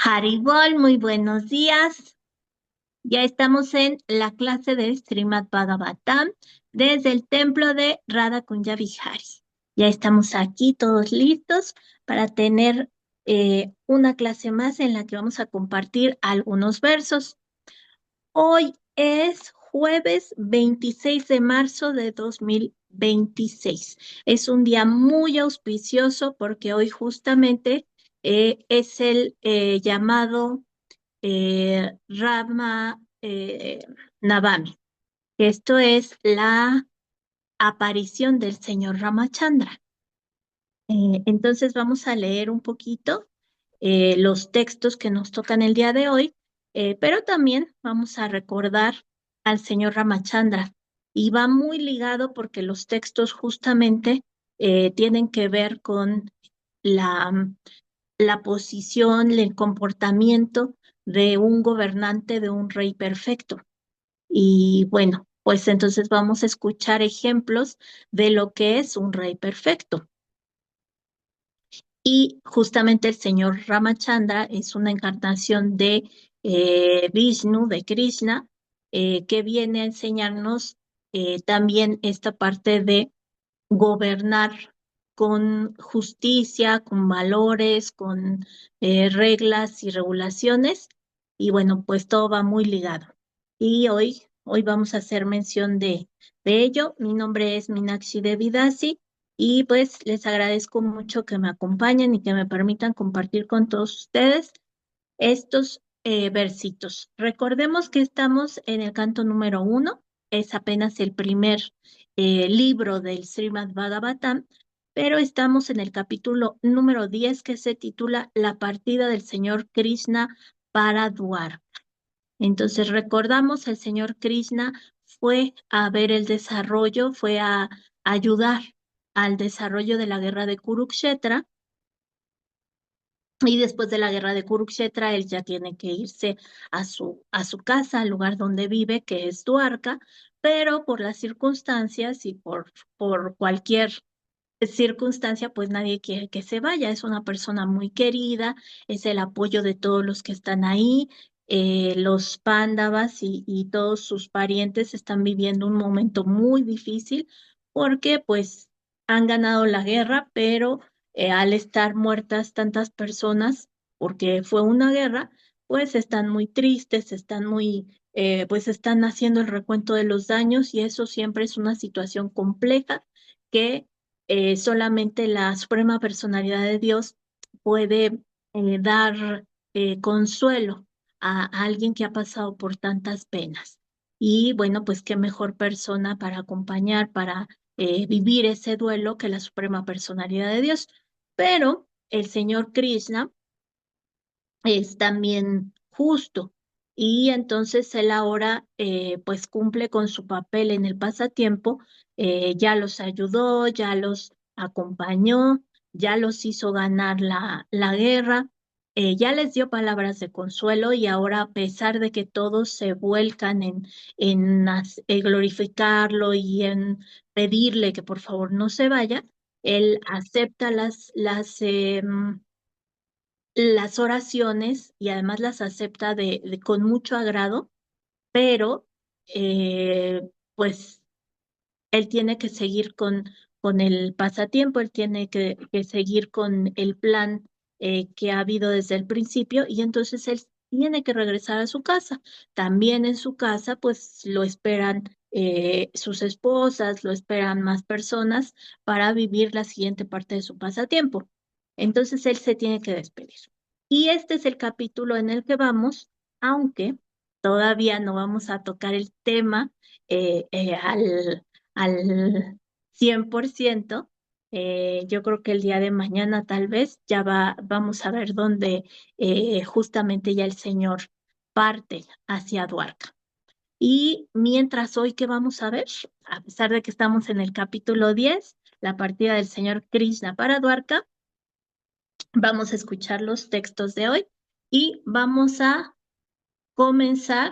Haribol, muy buenos días. Ya estamos en la clase de Srimad Bhagavatam desde el templo de Radha Kunya Vihari. Ya estamos aquí todos listos para tener una clase más en la que vamos a compartir algunos versos. Hoy es jueves 26 de marzo de 2026. Es un día muy auspicioso porque hoy justamente es el llamado Rama Navami. Esto es la aparición del señor Ramachandra. Entonces vamos a leer un poquito los textos que nos tocan el día de hoy, pero también vamos a recordar al señor Ramachandra. Y va muy ligado porque los textos justamente tienen que ver con la, la posición, el comportamiento de un gobernante, de un rey perfecto. Y bueno, pues entonces vamos a escuchar ejemplos de lo que es un rey perfecto. Y justamente el señor Ramachandra es una encarnación de Vishnu, de Krishna, que viene a enseñarnos también esta parte de gobernar con justicia, con valores, con reglas y regulaciones. Y bueno, pues todo va muy ligado. Y hoy vamos a hacer mención de ello. Mi nombre es Minakshi Devidasi y pues les agradezco mucho que me acompañen y que me permitan compartir con todos ustedes estos versitos. Recordemos que estamos en el canto número 1, es apenas el primer libro del Srimad Bhagavatam, pero estamos en el capítulo número 10 que se titula La partida del Señor Krishna para Dwarka. Entonces recordamos, el Señor Krishna fue a ver el desarrollo, fue a ayudar al desarrollo de la guerra de Kurukshetra, y después de la guerra de Kurukshetra, él ya tiene que irse a su casa, al lugar donde vive, que es Dwarka, pero por las circunstancias y por cualquier circunstancia, pues nadie quiere que se vaya. Es una persona muy querida, es el apoyo de todos los que están ahí. Los Pándavas y todos sus parientes están viviendo un momento muy difícil porque pues han ganado la guerra, pero al estar muertas tantas personas, porque fue una guerra, pues están muy tristes, están pues están haciendo el recuento de los daños y eso siempre es una situación compleja que solamente la Suprema Personalidad de Dios puede dar consuelo a alguien que ha pasado por tantas penas. Y bueno, pues qué mejor persona para acompañar, para vivir ese duelo que la Suprema Personalidad de Dios. Pero el Señor Krishna es también justo. Y entonces él ahora pues cumple con su papel en el pasatiempo, ya los ayudó, ya los acompañó, ya los hizo ganar la guerra, ya les dio palabras de consuelo y ahora a pesar de que todos se vuelcan en glorificarlo y en pedirle que por favor no se vaya, él acepta las oraciones y además las acepta con mucho agrado, pero pues él tiene que seguir con el pasatiempo, él tiene que seguir con el plan que ha habido desde el principio y entonces él tiene que regresar a su casa. También en su casa pues lo esperan sus esposas, lo esperan más personas para vivir la siguiente parte de su pasatiempo. Entonces él se tiene que despedir. Y este es el capítulo en el que vamos, aunque todavía no vamos a tocar el tema al 100%. Yo creo que el día de mañana tal vez vamos a ver dónde justamente ya el Señor parte hacia Dwarka. Y mientras hoy, ¿qué vamos a ver? A pesar de que estamos en el capítulo 10, la partida del Señor Krishna para Dwarka, vamos a escuchar los textos de hoy y vamos a comenzar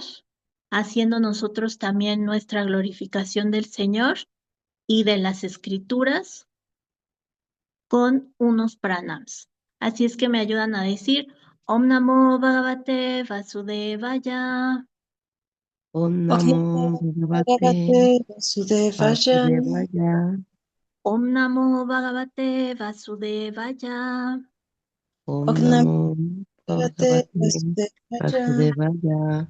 haciendo nosotros también nuestra glorificación del Señor y de las escrituras con unos pranams. Así es que me ayudan a decir Om Namo Bhagavate Vasudevaya. Om Om Namo Namo Bhagavate Bhagavate Vasudevaya. Vasudevaya. Om Namo Bhagavate Vasudevaya. Om Om Namo Namo Bhagavate Bhagavate Vasudevaya. Vasudevaya.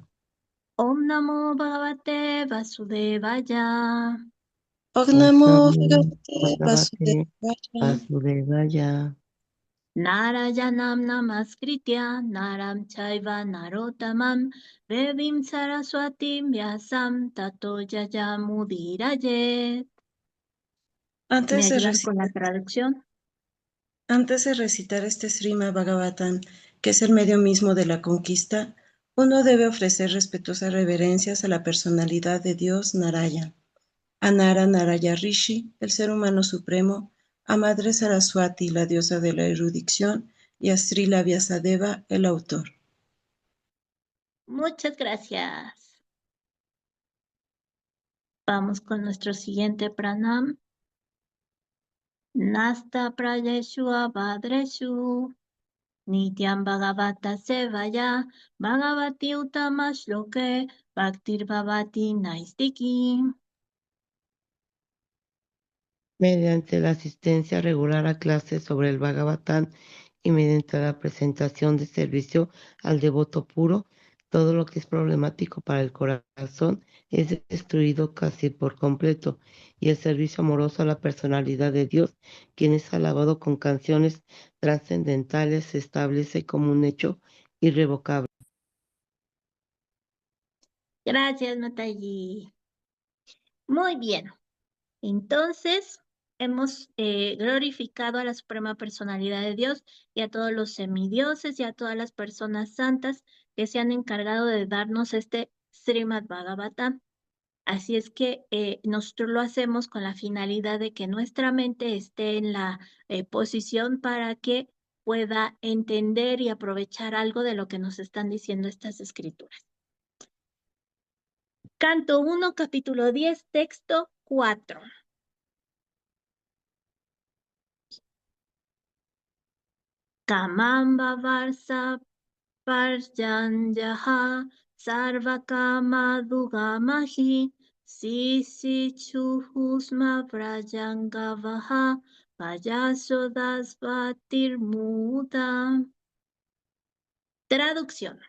Om Namo Bhagavate Vasudevaya. Om Om Namo Namo Bhagavate Bhagavate Vasudevaya. Vasudevaya. Narayanam Namaskritya Naram Chaiva Narotamam Devim Saraswatim Vyasam Tato Yayamudiraye. ¿Me Antes de ayudan con la recitar, traducción? antes de recitar este Srimad Bhagavatam, que es el medio mismo de la conquista, uno debe ofrecer respetuosas reverencias a la personalidad de Dios Naraya, a Nara Naraya Rishi, el ser humano supremo, a Madre Saraswati, la diosa de la erudición, y a Srila Vyasadeva, el autor. Muchas gracias. Vamos con nuestro siguiente pranam. Nasta prayeshu abhadreshu Nityam Bhagavata Sevaya Bhagavati Uttama Shloke Bhaktir Bhavati Naistiki. Mediante la asistencia regular a clases sobre el Bhagavatam y mediante la presentación de servicio al devoto puro, todo lo que es problemático para el corazón es destruido casi por completo, y el servicio amoroso a la personalidad de Dios, quien es alabado con canciones trascendentales, se establece como un hecho irrevocable. Gracias, Mataji. Muy bien. Entonces, hemos glorificado a la Suprema Personalidad de Dios y a todos los semidioses y a todas las personas santas que se han encargado de darnos este Srimad Bhagavatam. Así es que nosotros lo hacemos con la finalidad de que nuestra mente esté en la posición para que pueda entender y aprovechar algo de lo que nos están diciendo estas escrituras. Canto 1, capítulo 10, texto 4. Kamamba Varsa Parjanjaha Sarvakama Dugamahi Sisi Chuhusma Prajangavaha Payasodasvatir Muda. Traducción.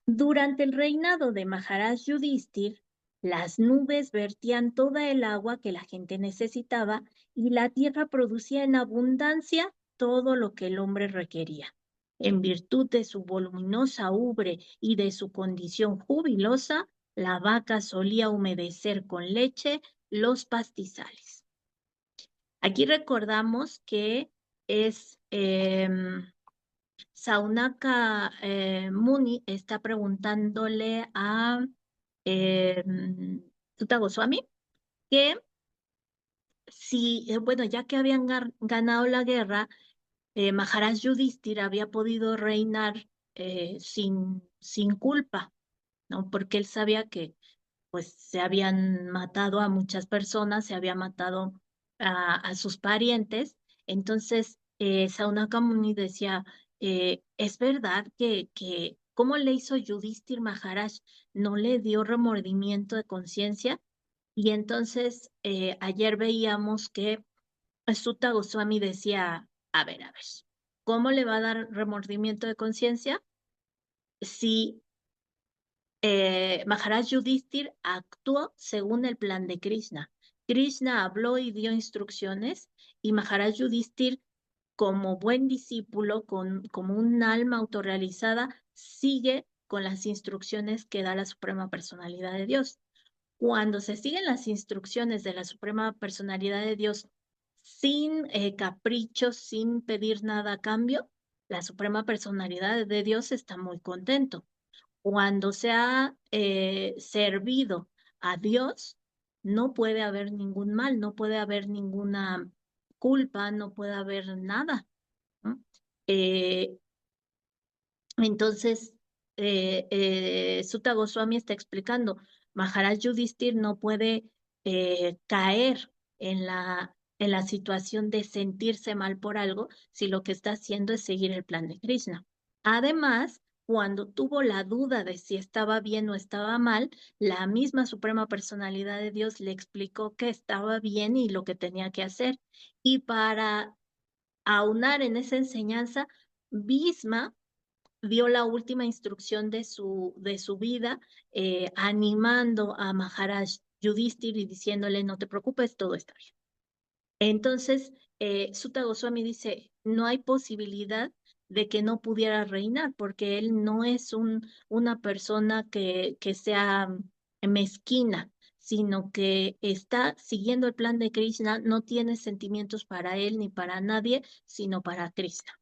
Durante el reinado de Maharaj Yudhishthir, las nubes vertían toda el agua que la gente necesitaba y la tierra producía en abundancia todo lo que el hombre requería. En virtud de su voluminosa ubre y de su condición jubilosa, la vaca solía humedecer con leche los pastizales. Aquí recordamos que es Saunaka Muni está preguntándole a Sutta Goswami que si, bueno, ya que habían ganado la guerra, Maharaj Yudhishthir había podido reinar sin culpa, ¿no? Porque él sabía que pues se habían matado a muchas personas, se había matado a sus parientes. Entonces, Saunaka Muni decía, es verdad que ¿cómo le hizo Yudhishthir Maharaj? ¿No le dio remordimiento de conciencia? Y entonces, ayer veíamos que Sutta Goswami decía, a ver, ¿cómo le va a dar remordimiento de conciencia si Maharaj Yudhishthir actuó según el plan de Krishna? Krishna habló y dio instrucciones y Maharaj Yudhishthir, como buen discípulo, como un alma autorrealizada, sigue con las instrucciones que da la Suprema Personalidad de Dios. Cuando se siguen las instrucciones de la Suprema Personalidad de Dios sin caprichos, sin pedir nada a cambio, la Suprema Personalidad de Dios está muy contento. Cuando se ha servido a Dios, no puede haber ningún mal, no puede haber ninguna culpa, no puede haber nada, ¿no? Eh, entonces, Sutta Goswami está explicando, Maharaj Yudhishthir no puede caer en en la situación de sentirse mal por algo si lo que está haciendo es seguir el plan de Krishna. Además, cuando tuvo la duda de si estaba bien o estaba mal, la misma Suprema Personalidad de Dios le explicó que estaba bien y lo que tenía que hacer. Y para aunar en esa enseñanza, Bhisma dio la última instrucción de su vida, animando a Maharaj Yudhishthir y diciéndole, no te preocupes, todo está bien. Entonces, Sutta Goswami dice, no hay posibilidad de que no pudiera reinar, porque él no es una persona que sea mezquina, sino que está siguiendo el plan de Krishna, no tiene sentimientos para él ni para nadie, sino para Krishna.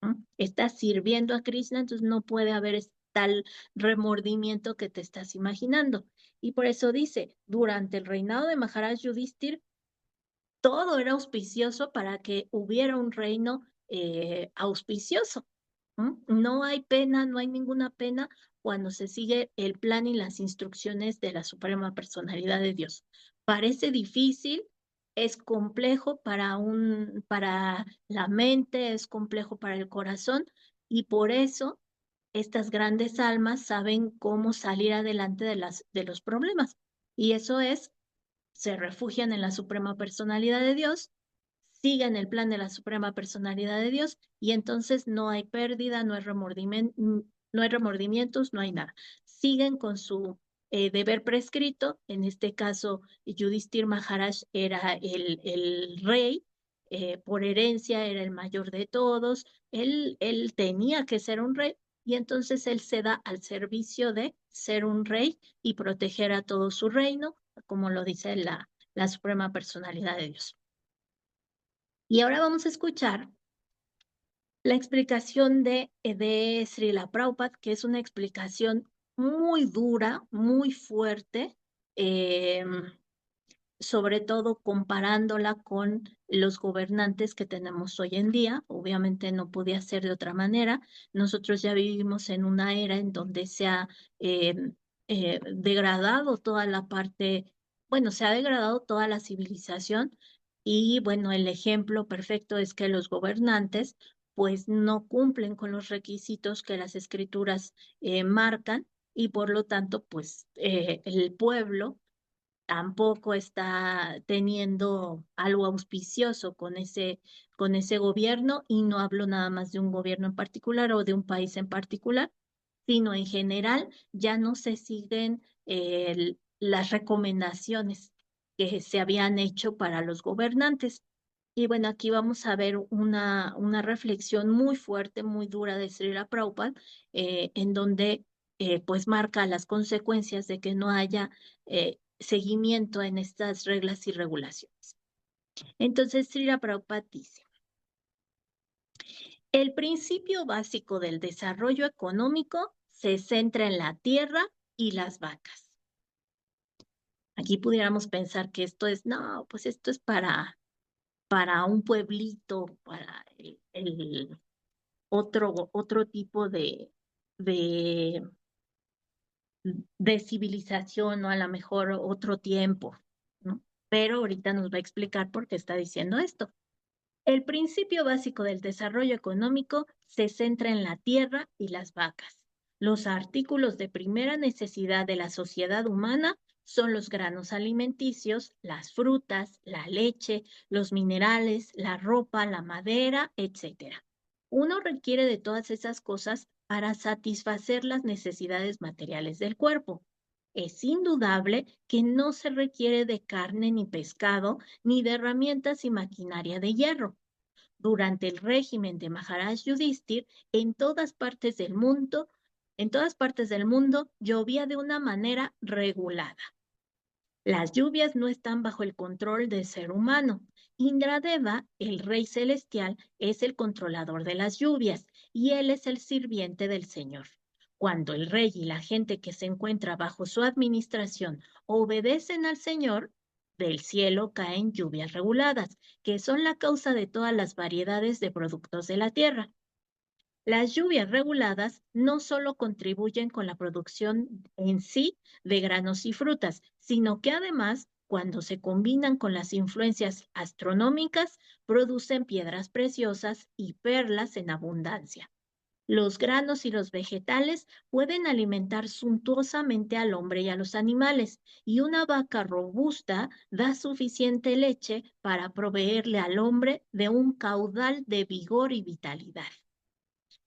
¿No? Está sirviendo a Krishna, entonces no puede haber tal remordimiento que te estás imaginando. Y por eso dice, durante el reinado de Maharaj Yudhishthir, todo era auspicioso para que hubiera un reino auspicioso. No hay pena, no hay ninguna pena cuando se sigue el plan y las instrucciones de la Suprema Personalidad de Dios. Parece difícil, es complejo para la mente, es complejo para el corazón y por eso estas grandes almas saben cómo salir adelante de los problemas. Y eso es se refugian en la Suprema Personalidad de Dios, siguen el plan de la Suprema Personalidad de Dios y entonces no hay pérdida, no hay remordimientos, no hay nada. Siguen con su deber prescrito, en este caso Yudhishthir Maharaj era el rey, por herencia era el mayor de todos, él tenía que ser un rey y entonces él se da al servicio de ser un rey y proteger a todo su reino como lo dice la Suprema Personalidad de Dios. Y ahora vamos a escuchar la explicación de Srila Prabhupada, que es una explicación muy dura, muy fuerte, eh, sobre todo comparándola con los gobernantes que tenemos hoy en día. Obviamente no podía ser de otra manera. Nosotros ya vivimos en una era en donde se ha eh, degradado toda la parte, bueno, se ha degradado toda la civilización y bueno, el ejemplo perfecto es que los gobernantes pues no cumplen con los requisitos que las escrituras marcan y por lo tanto pues el pueblo tampoco está teniendo algo auspicioso con ese gobierno, y no hablo nada más de un gobierno en particular o de un país en particular, sino en general ya no se siguen las recomendaciones que se habían hecho para los gobernantes. Y bueno, aquí vamos a ver una reflexión muy fuerte, muy dura de Srila Prabhupada, en donde pues marca las consecuencias de que no haya seguimiento en estas reglas y regulaciones. Entonces, Srila Prabhupada dice, el principio básico del desarrollo económico se centra en la tierra y las vacas. Aquí pudiéramos pensar que esto es, no, pues esto es para un pueblito, para otro tipo de, de civilización o a lo mejor otro tiempo, ¿no? Pero ahorita nos va a explicar por qué está diciendo esto. El principio básico del desarrollo económico se centra en la tierra y las vacas. Los artículos de primera necesidad de la sociedad humana son los granos alimenticios, las frutas, la leche, los minerales, la ropa, la madera, etc. Uno requiere de todas esas cosas para satisfacer las necesidades materiales del cuerpo. Es indudable que no se requiere de carne ni pescado, ni de herramientas y maquinaria de hierro. Durante el régimen de Maharaj Yudhishthir, en todas partes del mundo llovía de una manera regulada. Las lluvias no están bajo el control del ser humano. Indradeva, el rey celestial, es el controlador de las lluvias y él es el sirviente del Señor. Cuando el rey y la gente que se encuentra bajo su administración obedecen al Señor, del cielo caen lluvias reguladas, que son la causa de todas las variedades de productos de la tierra. Las lluvias reguladas no solo contribuyen con la producción en sí de granos y frutas, sino que además cuando se combinan con las influencias astronómicas, producen piedras preciosas y perlas en abundancia. Los granos y los vegetales pueden alimentar suntuosamente al hombre y a los animales, y una vaca robusta da suficiente leche para proveerle al hombre de un caudal de vigor y vitalidad.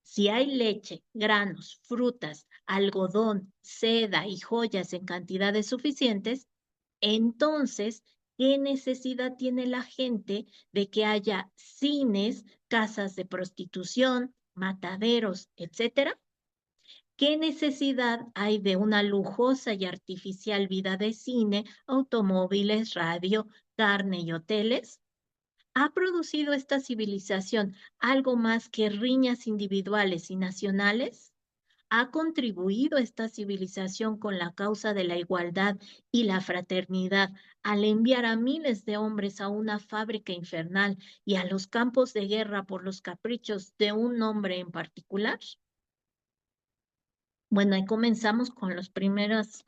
Si hay leche, granos, frutas, algodón, seda y joyas en cantidades suficientes, entonces, ¿qué necesidad tiene la gente de que haya cines, casas de prostitución, mataderos, etcétera? ¿Qué necesidad hay de una lujosa y artificial vida de cine, automóviles, radio, carne y hoteles? ¿Ha producido esta civilización algo más que riñas individuales y nacionales? ¿Ha contribuido esta civilización con la causa de la igualdad y la fraternidad al enviar a miles de hombres a una fábrica infernal y a los campos de guerra por los caprichos de un hombre en particular? Bueno, ahí comenzamos con las primeras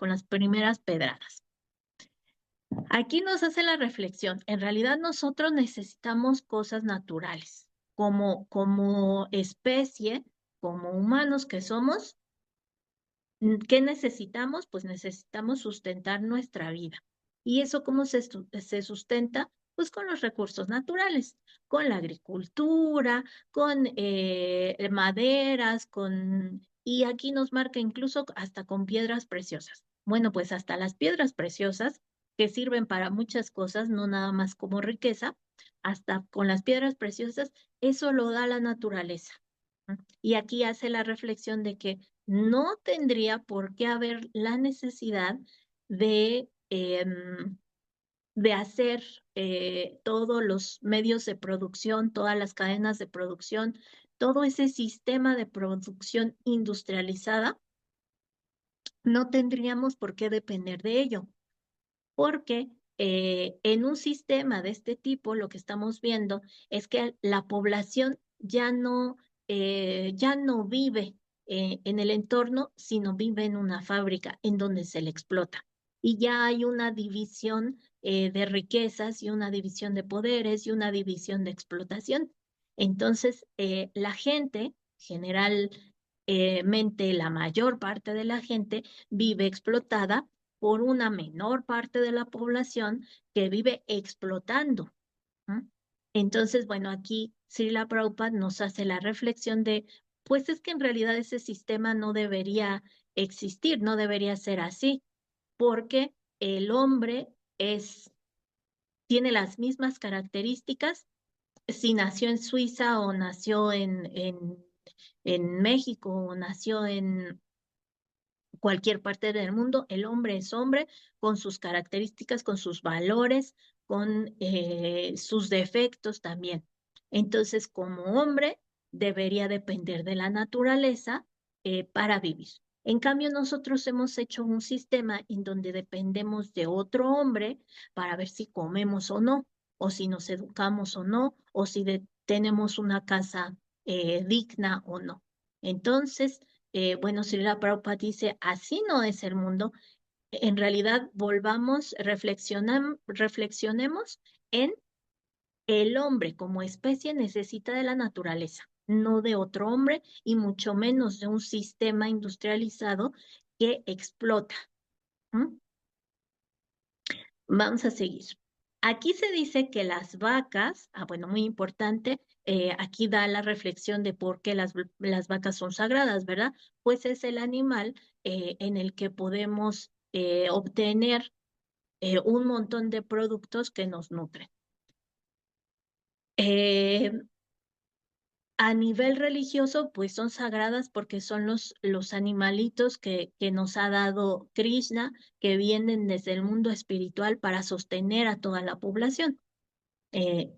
pedradas. Aquí nos hace la reflexión. En realidad nosotros necesitamos cosas naturales. Como especie, como humanos que somos, ¿qué necesitamos? Pues necesitamos sustentar nuestra vida. ¿Y eso cómo se sustenta? Pues con los recursos naturales, con la agricultura, con maderas, y aquí nos marca incluso hasta con piedras preciosas. Bueno, pues hasta las piedras preciosas que sirven para muchas cosas, no nada más como riqueza, hasta con las piedras preciosas, eso lo da la naturaleza. Y aquí hace la reflexión de que no tendría por qué haber la necesidad de hacer todos los medios de producción, todas las cadenas de producción, todo ese sistema de producción industrializada, no tendríamos por qué depender de ello, porque en un sistema de este tipo lo que estamos viendo es que la población ya no vive en el entorno, sino vive en una fábrica en donde se le explota. Y ya hay una división de riquezas y una división de poderes y una división de explotación. Entonces, la gente, generalmente la mayor parte de la gente, vive explotada por una menor parte de la población que vive explotando. ¿Mm? Entonces, bueno, aquí Srila Prabhupada nos hace la reflexión de, pues es que en realidad ese sistema no debería existir, no debería ser así, porque el hombre tiene las mismas características si nació en Suiza o nació en México o nació en cualquier parte del mundo, el hombre es hombre con sus características, con sus valores, con sus defectos también. Entonces, como hombre, debería depender de la naturaleza para vivir. En cambio, nosotros hemos hecho un sistema en donde dependemos de otro hombre para ver si comemos o no, o si nos educamos o no, o si tenemos una casa digna o no. Entonces, bueno, Srila Prabhupada dice, así no es el mundo. En realidad, reflexionemos en el hombre como especie necesita de la naturaleza, no de otro hombre y mucho menos de un sistema industrializado que explota. ¿Mm? Vamos a seguir. Aquí se dice que las vacas, bueno, muy importante, aquí da la reflexión de por qué las vacas son sagradas, ¿verdad? Pues es el animal en el que podemos obtener un montón de productos que nos nutren. Eh, a nivel religioso, pues son sagradas porque son los animalitos que nos ha dado Krishna, que vienen desde el mundo espiritual para sostener a toda la población.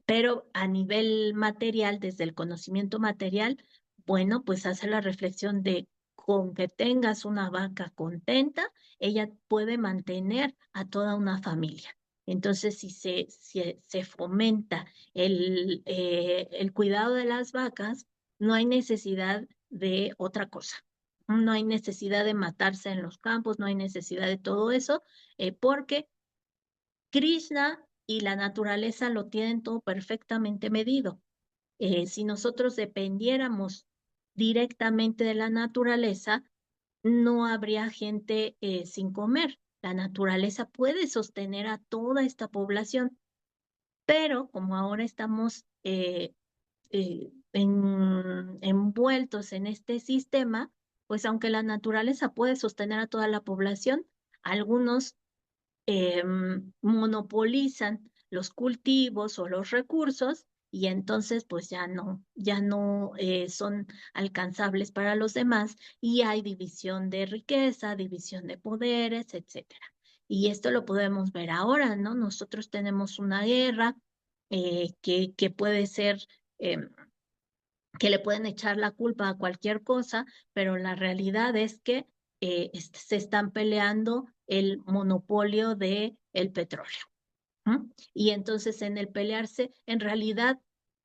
Pero a nivel material, desde el conocimiento material, bueno, pues hace la reflexión de con que tengas una vaca contenta, ella puede mantener a toda una familia. Entonces, si se fomenta el cuidado de las vacas, no hay necesidad de otra cosa. No hay necesidad de matarse en los campos, no hay necesidad de todo eso, porque Krishna y la naturaleza lo tienen todo perfectamente medido. Si nosotros dependiéramos directamente de la naturaleza, no habría gente sin comer. La naturaleza puede sostener a toda esta población, pero como ahora estamos envueltos en este sistema, pues aunque la naturaleza puede sostener a toda la población, algunos monopolizan los cultivos o los recursos y entonces pues ya no son alcanzables para los demás y hay división de riqueza, división de poderes, etcétera. Y esto lo podemos ver ahora, ¿no? Nosotros tenemos una guerra que puede ser em, que le pueden echar la culpa a cualquier cosa, pero la realidad es que se están peleando el monopolio de el petróleo. ¿M? Y entonces en el pelearse, en realidad,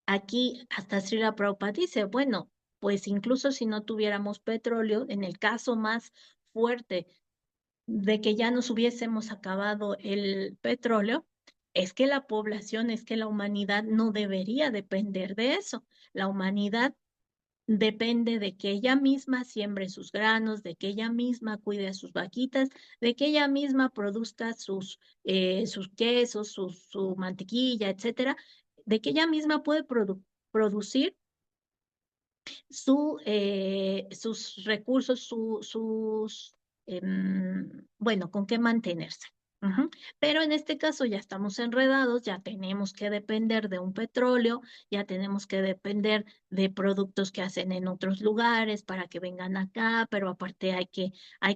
aquí hasta Srila Prabhupada dice, bueno, pues incluso si no tuviéramos petróleo, en el caso más fuerte de que ya nos hubiésemos acabado el petróleo, es que la población, es que la humanidad no debería depender de eso. La humanidad depende de que ella misma siembre sus granos, de que ella misma cuide a sus vaquitas, de que ella misma produzca sus quesos, su mantequilla, etcétera, de que ella misma puede producir sus recursos, bueno, con qué mantenerse. Ujú. Pero en este caso ya estamos enredados, ya tenemos que depender de un petróleo, ya tenemos que depender de productos que hacen en otros lugares para que vengan acá, pero aparte hay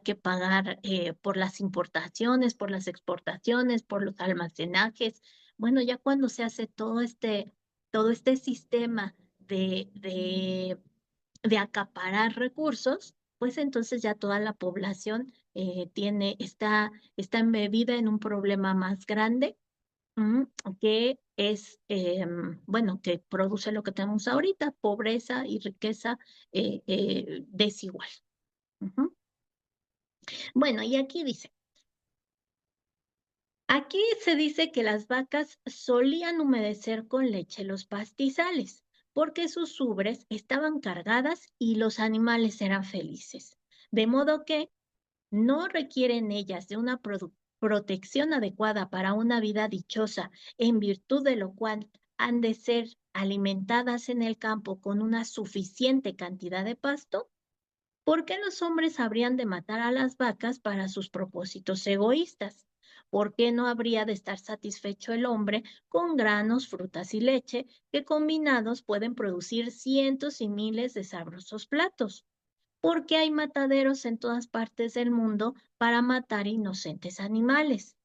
que pagar por las importaciones, por las exportaciones, por los almacenajes. Bueno, ya cuando se hace todo este sistema de acaparar recursos, pues entonces ya toda la población está embebida en un problema más grande, mm, que es, bueno, que produce lo que tenemos ahorita, pobreza y riqueza desigual. Ujú. Bueno, y aquí se dice que las vacas solían humedecer con leche los pastizales, porque sus ubres estaban cargadas y los animales eran felices. De modo que no requieren ellas de una protección adecuada para una vida dichosa, en virtud de lo cual han de ser alimentadas en el campo con una suficiente cantidad de pasto. ¿Por qué los hombres habrían de matar a las vacas para sus propósitos egoístas? ¿Por qué no habría de estar satisfecho el hombre con granos, frutas y leche que combinados pueden producir cientos y miles de sabrosos platos? ¿Por qué hay mataderos en todas partes del mundo para matar inocentes animales?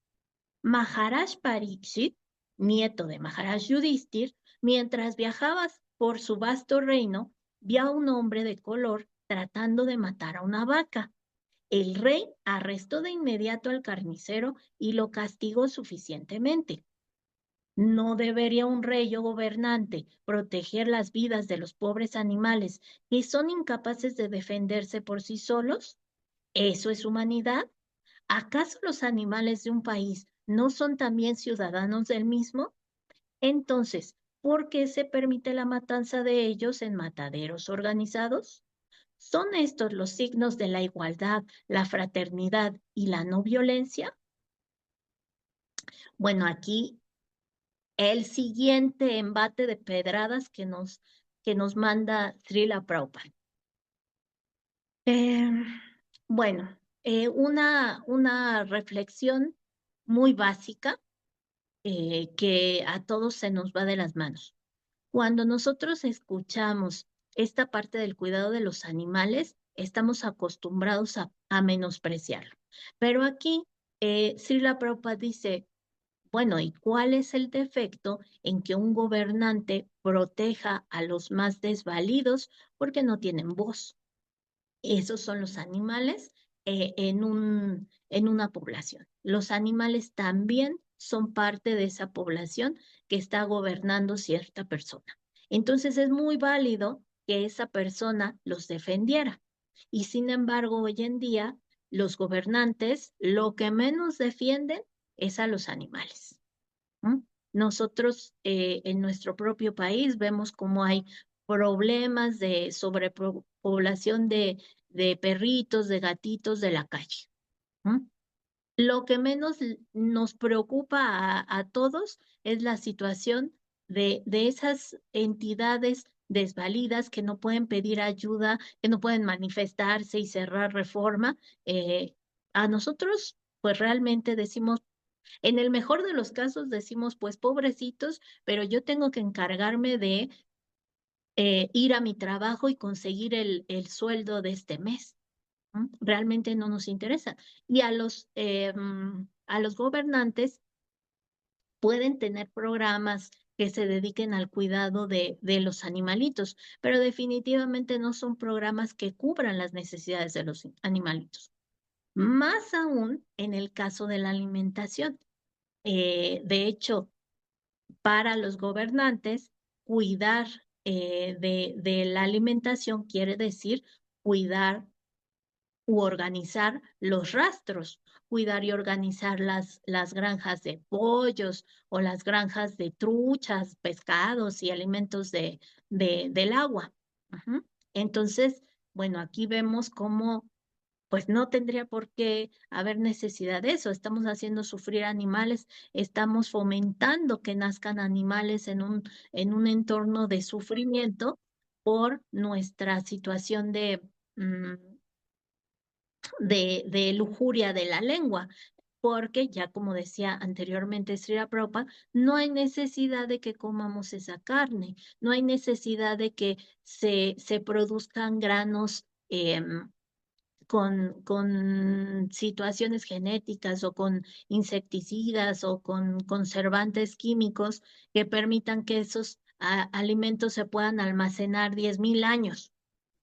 Maharaj Pariksit, nieto de Maharaj Yudhishthir, mientras viajaba por su vasto reino, vio a un hombre de color tratando de matar a una vaca. El rey arrestó de inmediato al carnicero y lo castigó suficientemente. ¿No debería un rey o gobernante proteger las vidas de los pobres animales que son incapaces de defenderse por sí solos? ¿Eso es humanidad? ¿Acaso los animales de un país no son también ciudadanos del mismo? Entonces, ¿por qué se permite la matanza de ellos en mataderos organizados? ¿Son estos los signos de la igualdad, la fraternidad y la no violencia? Bueno, aquí el siguiente embate de pedradas que nos manda Srila Prabhupada. Eh, bueno, una reflexión muy básica que a todos se nos va de las manos. Cuando nosotros escuchamos esta parte del cuidado de los animales, estamos acostumbrados a menospreciarlo. Pero aquí, Srila Prabhupada dice, bueno, ¿y cuál es el defecto en que un gobernante proteja a los más desvalidos porque no tienen voz? Esos son los animales en una población. Los animales también son parte de esa población que está gobernando cierta persona. Entonces es muy válido que esa persona los defendiera. Y sin embargo, hoy en día, los gobernantes lo que menos defienden es a los animales. ¿Mm? Nosotros en nuestro propio país vemos cómo hay problemas de sobrepoblación de perritos, de gatitos de la calle. ¿Mm? Lo que menos nos preocupa a todos es la situación de esas entidades desvalidas que no pueden pedir ayuda, que no pueden manifestarse y cerrar Reforma. A nosotros, pues realmente decimos, en el mejor de los casos decimos, pues pobrecitos, pero yo tengo que encargarme de ir a mi trabajo y conseguir el sueldo de este mes. ¿No? Realmente no nos interesa. Y a los gobernantes pueden tener programas que se dediquen al cuidado de los animalitos, pero definitivamente no son programas que cubran las necesidades de los animalitos. Más aún en el caso de la alimentación. De hecho, para los gobernantes, cuidar de la alimentación quiere decir cuidar u organizar los rastros, cuidar y organizar las granjas de pollos o las granjas de truchas, pescados y alimentos del agua. Ujú. Entonces, bueno, aquí vemos cómo pues no tendría por qué haber necesidad de eso. Estamos haciendo sufrir animales, estamos fomentando que nazcan animales en un entorno de sufrimiento por nuestra situación de lujuria de la lengua, porque ya como decía anteriormente Srila Prabhupada, no hay necesidad de que comamos esa carne, no hay necesidad de que se produzcan granos con situaciones genéticas o con insecticidas o con conservantes químicos que permitan que esos alimentos se puedan almacenar 10,000 años.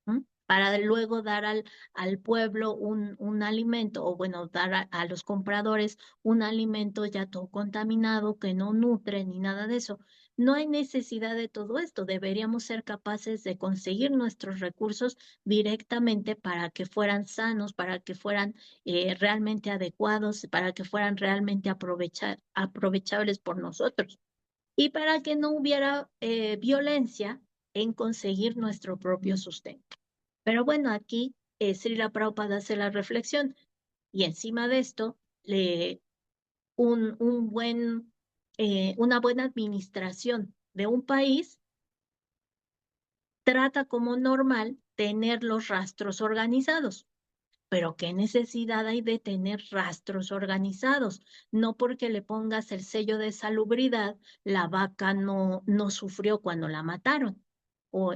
¿Mm? Para luego dar al pueblo un alimento, o bueno, dar a los compradores un alimento ya todo contaminado, que no nutre ni nada de eso. No hay necesidad de todo esto. Deberíamos ser capaces de conseguir nuestros recursos directamente para que fueran sanos, para que fueran realmente adecuados, para que fueran realmente aprovechables por nosotros y para que no hubiera violencia en conseguir nuestro propio sustento. Pero bueno, aquí Srila Prabhupada hace la reflexión y encima de esto, un una buena administración de un país trata como normal tener los rastros organizados. Pero ¿qué necesidad hay de tener rastros organizados? No porque le pongas el sello de salubridad, la vaca no sufrió cuando la mataron. O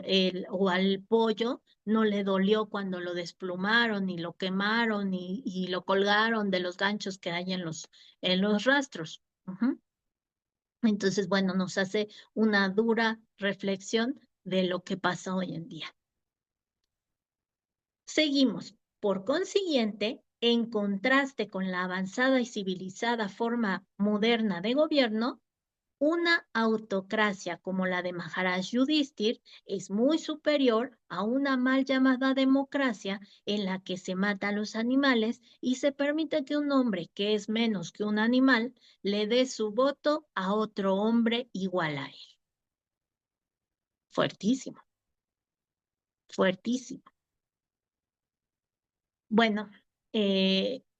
al pollo no le dolió cuando lo desplumaron y lo quemaron y lo colgaron de los ganchos que hay en los rastros. Ujú. Entonces, bueno, nos hace una dura reflexión de lo que pasa hoy en día. Seguimos. Por consiguiente, en contraste con la avanzada y civilizada forma moderna de gobierno, una autocracia como la de Maharaj Yudhishthir es muy superior a una mal llamada democracia en la que se mata a los animales y se permite que un hombre que es menos que un animal le dé su voto a otro hombre igual a él. Fuertísimo, fuertísimo. Bueno,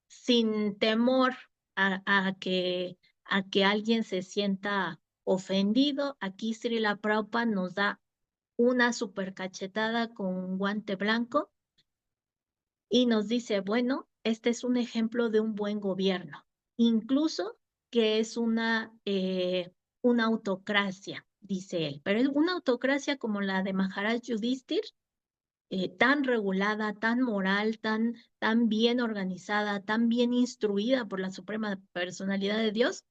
sin temor a que alguien se sienta ofendido, aquí Srila Prabhupada nos da una super cachetada con un guante blanco y nos dice, bueno, este es un ejemplo de un buen gobierno, incluso que es una autocracia, dice él, pero es una autocracia como la de Maharaj Yudhishthir, tan regulada, tan moral, tan bien organizada, tan bien instruida por la Suprema Personalidad de Dios,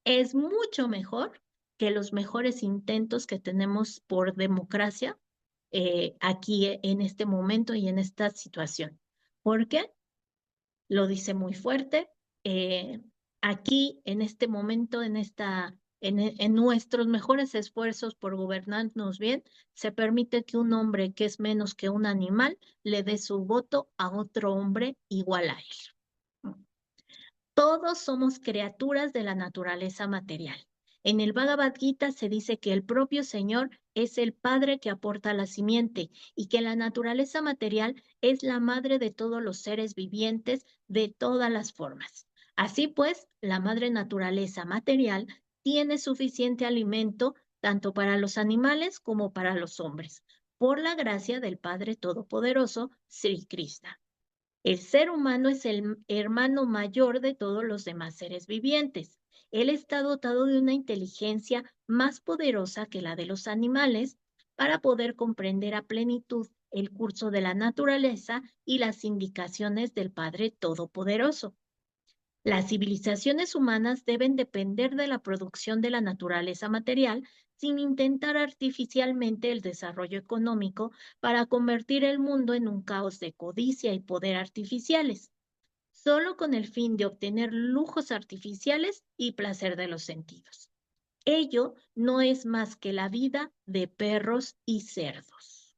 es mucho mejor que los mejores intentos que tenemos por democracia aquí en este momento y en esta situación. ¿Por qué? Lo dice muy fuerte. eh, Aquí, en este momento, en nuestros mejores esfuerzos por gobernarnos bien, se permite que un hombre que es menos que un animal le dé su voto a otro hombre igual a él. Todos somos criaturas de la naturaleza material. En el Bhagavad Gita se dice que el propio Señor es el padre que aporta la simiente y que la naturaleza material es la madre de todos los seres vivientes de todas las formas. Así pues, la madre naturaleza material tiene suficiente alimento tanto para los animales como para los hombres, por la gracia del Padre Todopoderoso, Sri Krishna. El ser humano es el hermano mayor de todos los demás seres vivientes. Él está dotado de una inteligencia más poderosa que la de los animales para poder comprender a plenitud el curso de la naturaleza y las indicaciones del Padre Todopoderoso. Las civilizaciones humanas deben depender de la producción de la naturaleza material sin intentar artificialmente el desarrollo económico para convertir el mundo en un caos de codicia y poder artificiales, solo con el fin de obtener lujos artificiales y placer de los sentidos. Ello no es más que la vida de perros y cerdos.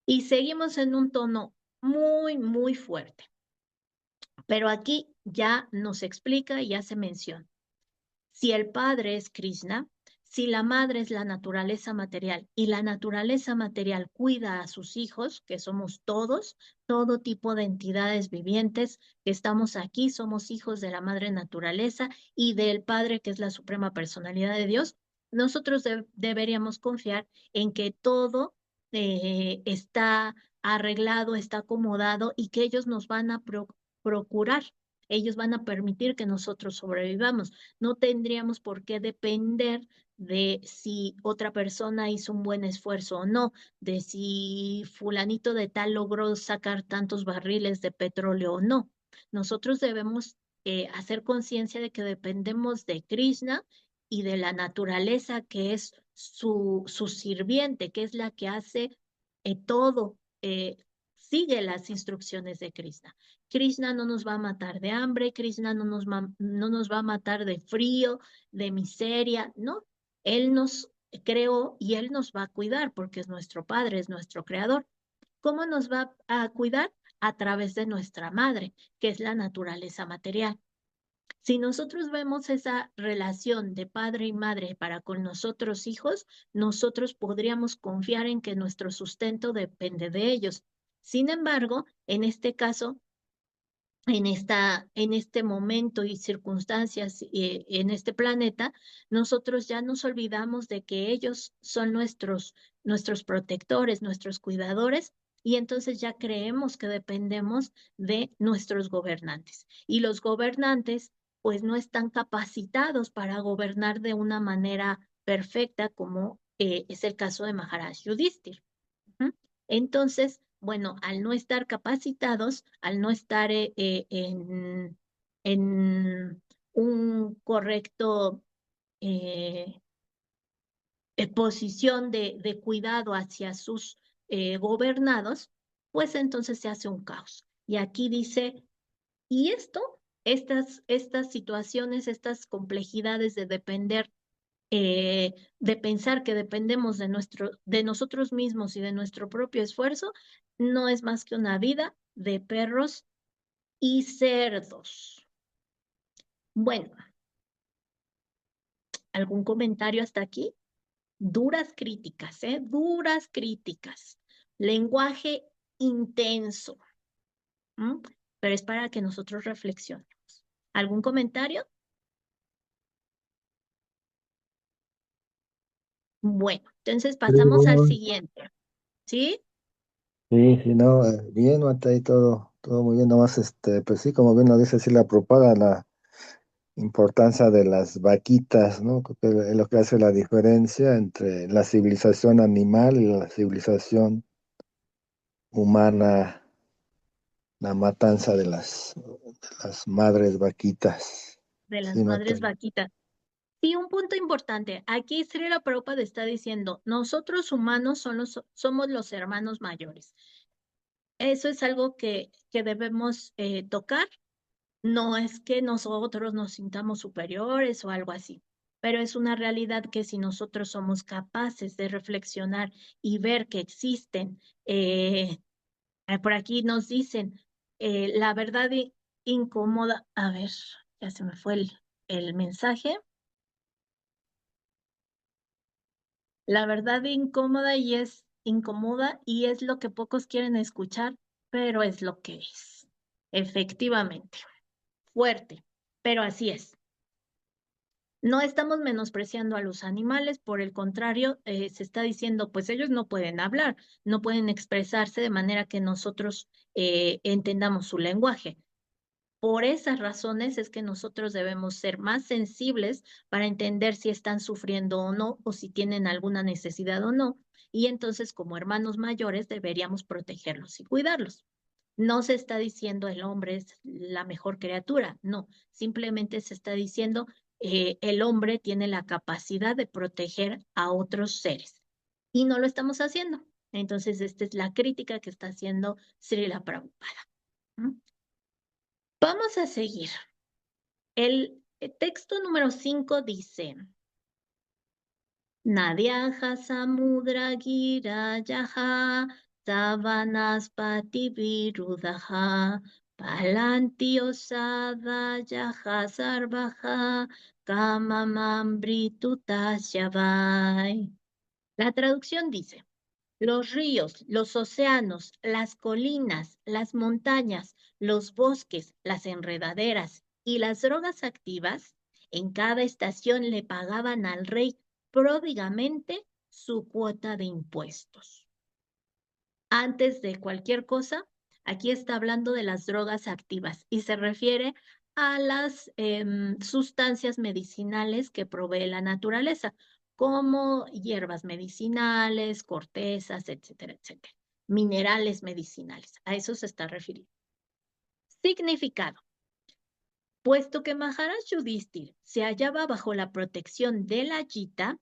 Y seguimos en un tono muy, muy fuerte. Pero aquí ya nos explica y hace mención. Si el padre es Krishna, si la madre es la naturaleza material y la naturaleza material cuida a sus hijos, que somos todos, todo tipo de entidades vivientes que estamos aquí, somos hijos de la madre naturaleza y del padre que es la suprema personalidad de Dios, nosotros deberíamos confiar en que todo está arreglado, está acomodado y que ellos nos van a procurar. Ellos van a permitir que nosotros sobrevivamos. No tendríamos por qué depender de si otra persona hizo un buen esfuerzo o no, de si fulanito de tal logró sacar tantos barriles de petróleo o no. Nosotros debemos hacer conciencia de que dependemos de Krishna y de la naturaleza que es su sirviente, que es la que hace todo, sigue las instrucciones de Krishna. Krishna no nos va a matar de hambre, Krishna no nos va a matar de frío, de miseria, no. Él nos creó y Él nos va a cuidar porque es nuestro Padre, es nuestro Creador. ¿Cómo nos va a cuidar? A través de nuestra madre, que es la naturaleza material. Si nosotros vemos esa relación de padre y madre para con nosotros hijos, nosotros podríamos confiar en que nuestro sustento depende de ellos. Sin embargo, en este caso, en este momento y circunstancias en este planeta, nosotros ya nos olvidamos de que ellos son nuestros protectores, nuestros cuidadores, y entonces ya creemos que dependemos de nuestros gobernantes. Y los gobernantes, pues, no están capacitados para gobernar de una manera perfecta, como es el caso de Maharaj Yudhishthir. Ujú. Entonces, bueno, al no estar capacitados, al no estar en un correcto eh, posición de cuidado hacia sus gobernados, pues entonces se hace un caos. Y aquí dice, y estas situaciones, estas complejidades de depender de pensar que dependemos de nosotros mismos y de nuestro propio esfuerzo, no es más que una vida de perros y cerdos. Bueno, ¿algún comentario hasta aquí? Duras críticas, ¿eh? Duras críticas. Lenguaje intenso, ¿m? Pero es para que nosotros reflexionemos. ¿Algún comentario? Bueno, entonces Sí, pasamos al bueno, siguiente, ¿sí? sí, sí, no, bien, Mata, y todo muy bien, nomás, pues sí, como bien lo dice, sí, la propaga, la importancia de las vaquitas, ¿no? Creo que es lo que hace la diferencia entre la civilización animal y la civilización humana, la matanza de las madres vaquitas. De las Sí, Mata. madres vaquitas. Sí, un punto importante. Aquí Srila Prabhupada está diciendo, nosotros humanos somos los hermanos mayores. Eso es algo que debemos tocar. No es que nosotros nos sintamos superiores o algo así, pero es una realidad que si nosotros somos capaces de reflexionar y ver que existen, por aquí nos dicen, la verdad incómoda, a ver, ya se me fue el mensaje. La verdad incómoda y es incómoda y es lo que pocos quieren escuchar, pero es lo que es. Efectivamente, fuerte, pero así es. No estamos menospreciando a los animales, por el contrario, se está diciendo, pues ellos no pueden hablar, no pueden expresarse de manera que nosotros entendamos su lenguaje. Por esas razones es que nosotros debemos ser más sensibles para entender si están sufriendo o no, o si tienen alguna necesidad o no. Y entonces, como hermanos mayores, deberíamos protegerlos y cuidarlos. No se está diciendo el hombre es la mejor criatura, no, simplemente se está diciendo el hombre tiene la capacidad de proteger a otros seres y no lo estamos haciendo. Entonces, esta es la crítica que está haciendo Srila Prabhupada. ¿Mm? Vamos a seguir. El texto número 5 dice, Nadyaja samudra gira yaha savanaspati virudaha palanti osada yaha sarvaha kamamambritutashavai. La traducción dice, los ríos, los océanos, las colinas, las montañas, los bosques, las enredaderas y las drogas activas, en cada estación le pagaban al rey pródigamente su cuota de impuestos. Antes de cualquier cosa, aquí está hablando de las drogas activas y se refiere a las sustancias medicinales que provee la naturaleza, como hierbas medicinales, cortezas, etcétera, etcétera. Minerales medicinales, a eso se está refiriendo. Significado. Puesto que Maharaj Yudhishthir se hallaba bajo la protección de la Ayita,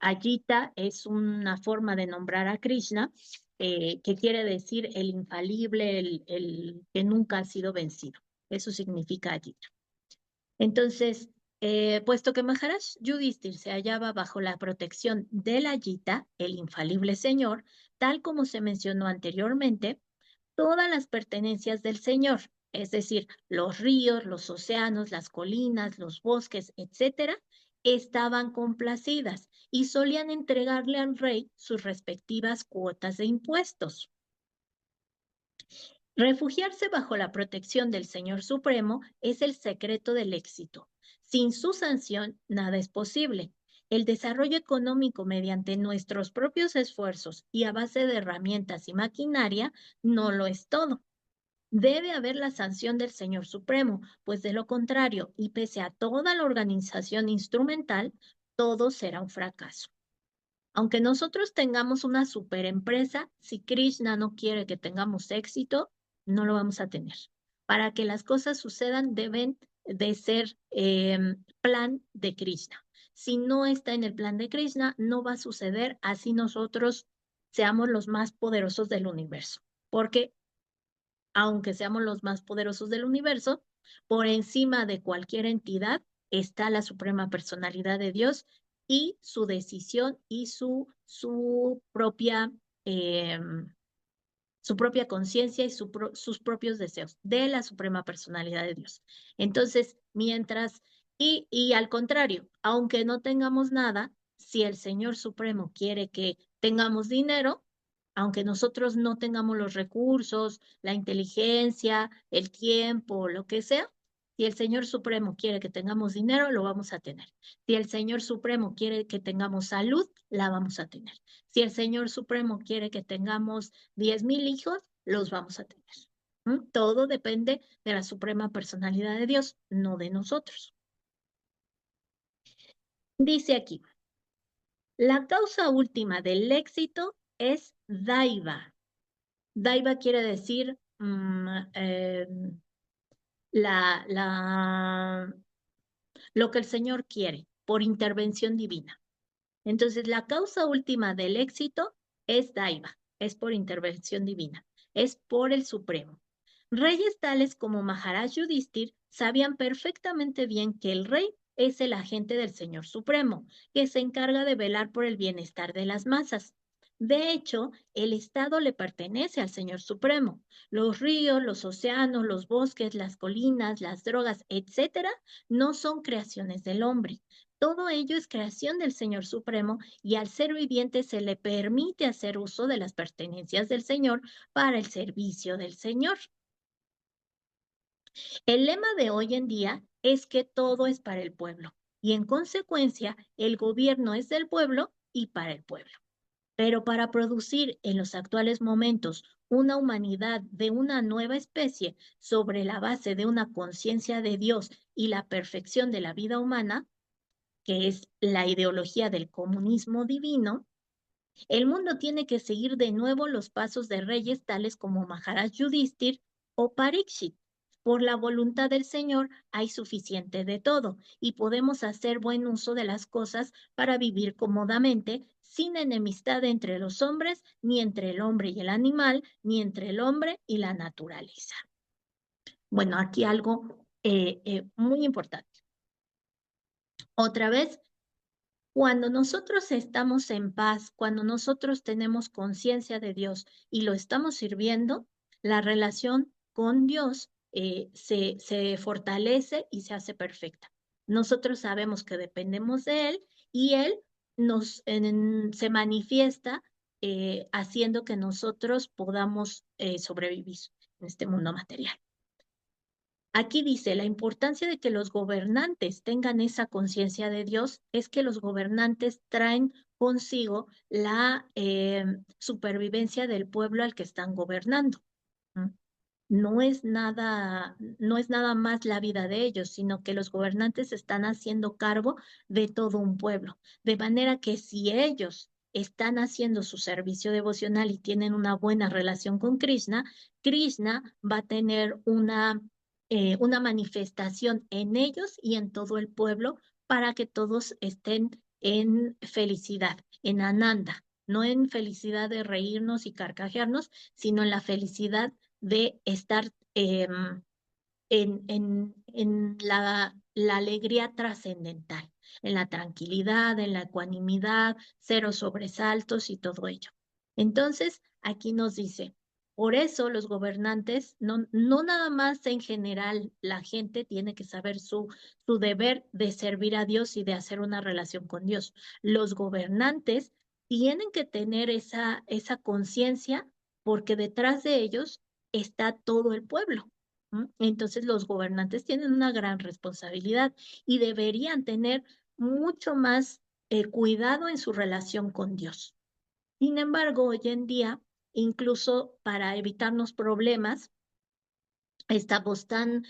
Ayita es una forma de nombrar a Krishna, que quiere decir el infalible, el que nunca ha sido vencido. Eso significa Ayita. Entonces, puesto que Maharaj Yudhishthir se hallaba bajo la protección de la Ayita, el infalible señor, tal como se mencionó anteriormente, todas las pertenencias del señor, es decir, los ríos, los océanos, las colinas, los bosques, etcétera, estaban complacidas y solían entregarle al rey sus respectivas cuotas de impuestos. Refugiarse bajo la protección del Señor Supremo es el secreto del éxito. Sin su sanción, nada es posible. El desarrollo económico mediante nuestros propios esfuerzos y a base de herramientas y maquinaria no lo es todo. Debe haber la sanción del Señor Supremo, pues de lo contrario, y pese a toda la organización instrumental, todo será un fracaso. Aunque nosotros tengamos una superempresa, si Krishna no quiere que tengamos éxito, no lo vamos a tener. Para que las cosas sucedan, deben de ser plan de Krishna. Si no está en el plan de Krishna, no va a suceder, así nosotros seamos los más poderosos del universo. Porque aunque seamos los más poderosos del universo, por encima de cualquier entidad está la suprema personalidad de Dios y su decisión y su propia conciencia y sus propios deseos de la suprema personalidad de Dios. Entonces, y al contrario, aunque no tengamos nada, si el Señor Supremo quiere que tengamos dinero, aunque nosotros no tengamos los recursos, la inteligencia, el tiempo, lo que sea, si el Señor Supremo quiere que tengamos dinero, lo vamos a tener. Si el Señor Supremo quiere que tengamos salud, la vamos a tener. Si el Señor Supremo quiere que tengamos 10,000 hijos, los vamos a tener. Todo depende de la suprema personalidad de Dios, no de nosotros. Dice aquí, la causa última del éxito es Daiva. Daiva quiere decir lo que el Señor quiere por intervención divina. Entonces, la causa última del éxito es Daiva, es por intervención divina, es por el Supremo. Reyes tales como Maharaj Yudhishthir sabían perfectamente bien que el rey es el agente del Señor Supremo, que se encarga de velar por el bienestar de las masas. De hecho, el Estado le pertenece al Señor Supremo. Los ríos, los océanos, los bosques, las colinas, las drogas, etcétera, no son creaciones del hombre. Todo ello es creación del Señor Supremo y al ser viviente se le permite hacer uso de las pertenencias del Señor para el servicio del Señor. El lema de hoy en día es que todo es para el pueblo y en consecuencia el gobierno es del pueblo y para el pueblo. Pero para producir en los actuales momentos una humanidad de una nueva especie sobre la base de una conciencia de Dios y la perfección de la vida humana, que es la ideología del comunismo divino, el mundo tiene que seguir de nuevo los pasos de reyes tales como Maharaj Yudhishthir o Parikshit. Por la voluntad del Señor hay suficiente de todo y podemos hacer buen uso de las cosas para vivir cómodamente, sin enemistad entre los hombres, ni entre el hombre y el animal, ni entre el hombre y la naturaleza. Bueno, aquí algo muy importante. Otra vez, cuando nosotros estamos en paz, cuando nosotros tenemos conciencia de Dios y lo estamos sirviendo, la relación con Dios se fortalece y se hace perfecta. Nosotros sabemos que dependemos de Él y Él se manifiesta haciendo que nosotros podamos sobrevivir en este mundo material. Aquí dice, la importancia de que los gobernantes tengan esa conciencia de Dios es que los gobernantes traen consigo la supervivencia del pueblo al que están gobernando. ¿Mm? No es nada más la vida de ellos, sino que los gobernantes están haciendo cargo de todo un pueblo. De manera que si ellos están haciendo su servicio devocional y tienen una buena relación con Krishna, Krishna va a tener una manifestación en ellos y en todo el pueblo para que todos estén en felicidad, en Ananda, no en felicidad de reírnos y carcajearnos, sino en la felicidad de estar en la alegría trascendental, en la tranquilidad, en la ecuanimidad, cero sobresaltos y todo ello. Entonces, aquí nos dice, por eso los gobernantes, no nada más en general, la gente tiene que saber su deber de servir a Dios y de hacer una relación con Dios. Los gobernantes tienen que tener esa conciencia porque detrás de ellos está todo el pueblo. Entonces los gobernantes tienen una gran responsabilidad y deberían tener mucho más cuidado en su relación con Dios. Sin embargo, hoy en día, incluso para evitarnos problemas, estamos tan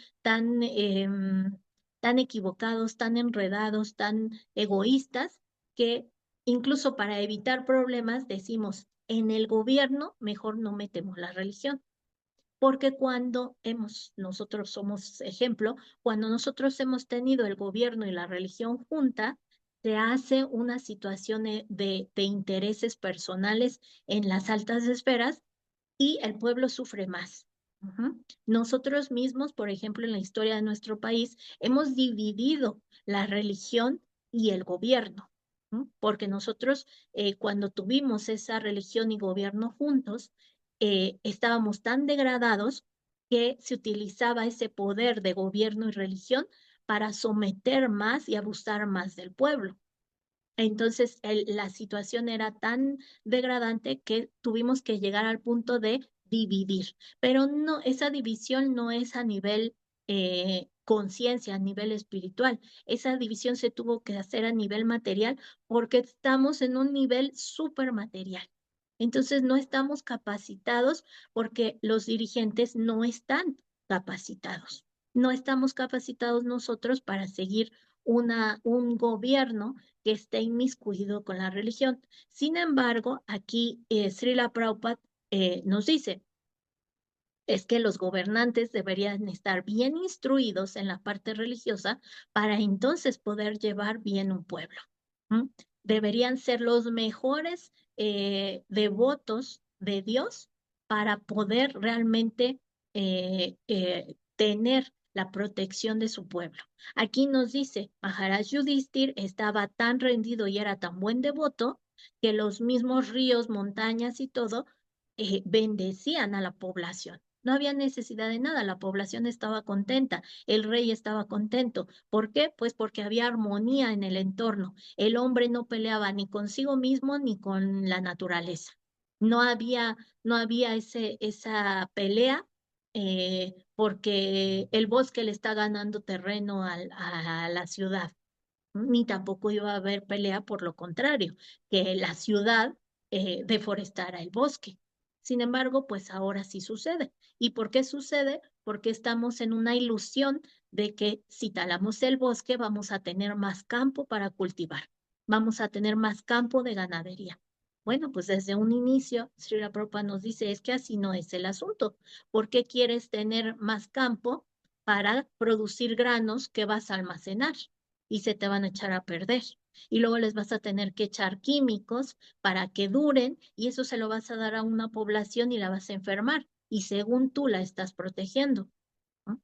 equivocados, tan enredados, tan egoístas, que incluso para evitar problemas decimos, en el gobierno mejor no metemos la religión. Porque nosotros somos ejemplo, cuando nosotros hemos tenido el gobierno y la religión junta, se hace una situación de intereses personales en las altas esferas y el pueblo sufre más. Nosotros mismos, por ejemplo, en la historia de nuestro país, hemos dividido la religión y el gobierno, porque nosotros cuando tuvimos esa religión y gobierno juntos, estábamos tan degradados que se utilizaba ese poder de gobierno y religión para someter más y abusar más del pueblo. Entonces, la situación era tan degradante que tuvimos que llegar al punto de dividir. Pero no, esa división no es a nivel conciencia, a nivel espiritual. Esa división se tuvo que hacer a nivel material porque estamos en un nivel súper material. Entonces, no estamos capacitados porque los dirigentes no están capacitados. No estamos capacitados nosotros para seguir un gobierno que esté inmiscuido con la religión. Sin embargo, aquí Srila Prabhupada nos dice, es que los gobernantes deberían estar bien instruidos en la parte religiosa para entonces poder llevar bien un pueblo. ¿Mm? Deberían ser los mejores devotos de Dios para poder realmente tener la protección de su pueblo. Aquí nos dice, Maharaj Yudhishthir estaba tan rendido y era tan buen devoto que los mismos ríos, montañas y todo bendecían a la población. no había necesidad de nada, la población estaba contenta, el rey estaba contento. ¿Por qué? Pues porque había armonía en el entorno. El hombre no peleaba ni consigo mismo ni con la naturaleza. No había, no había esa pelea porque el bosque le está ganando terreno a la ciudad, ni tampoco iba a haber pelea por lo contrario, que la ciudad deforestara el bosque. Sin embargo, pues ahora sí sucede. ¿Y por qué sucede? Porque estamos en una ilusión de que si talamos el bosque vamos a tener más campo para cultivar, vamos a tener más campo de ganadería. Bueno, pues desde un inicio, Srila Prabhupada nos dice, es que así no es el asunto. ¿Por qué quieres tener más campo para producir granos que vas a almacenar? Y se te van a echar a perder. Y luego les vas a tener que echar químicos para que duren y eso se lo vas a dar a una población y la vas a enfermar. Y según tú la estás protegiendo, ¿no?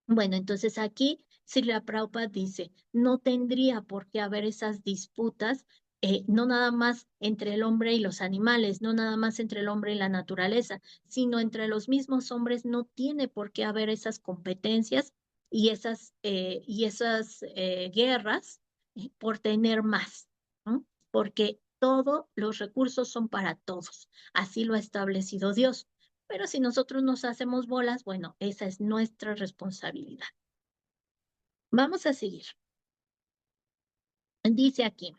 Bueno, entonces aquí Srila Prabhupada dice, no tendría por qué haber esas disputas, no nada más entre el hombre y los animales, no nada más entre el hombre y la naturaleza, sino entre los mismos hombres no tiene por qué haber esas competencias y esas guerras por tener más, ¿no? Porque todos los recursos son para todos, así lo ha establecido Dios. Pero si nosotros nos hacemos bolas, bueno, esa es nuestra responsabilidad. Vamos a seguir. Dice aquí.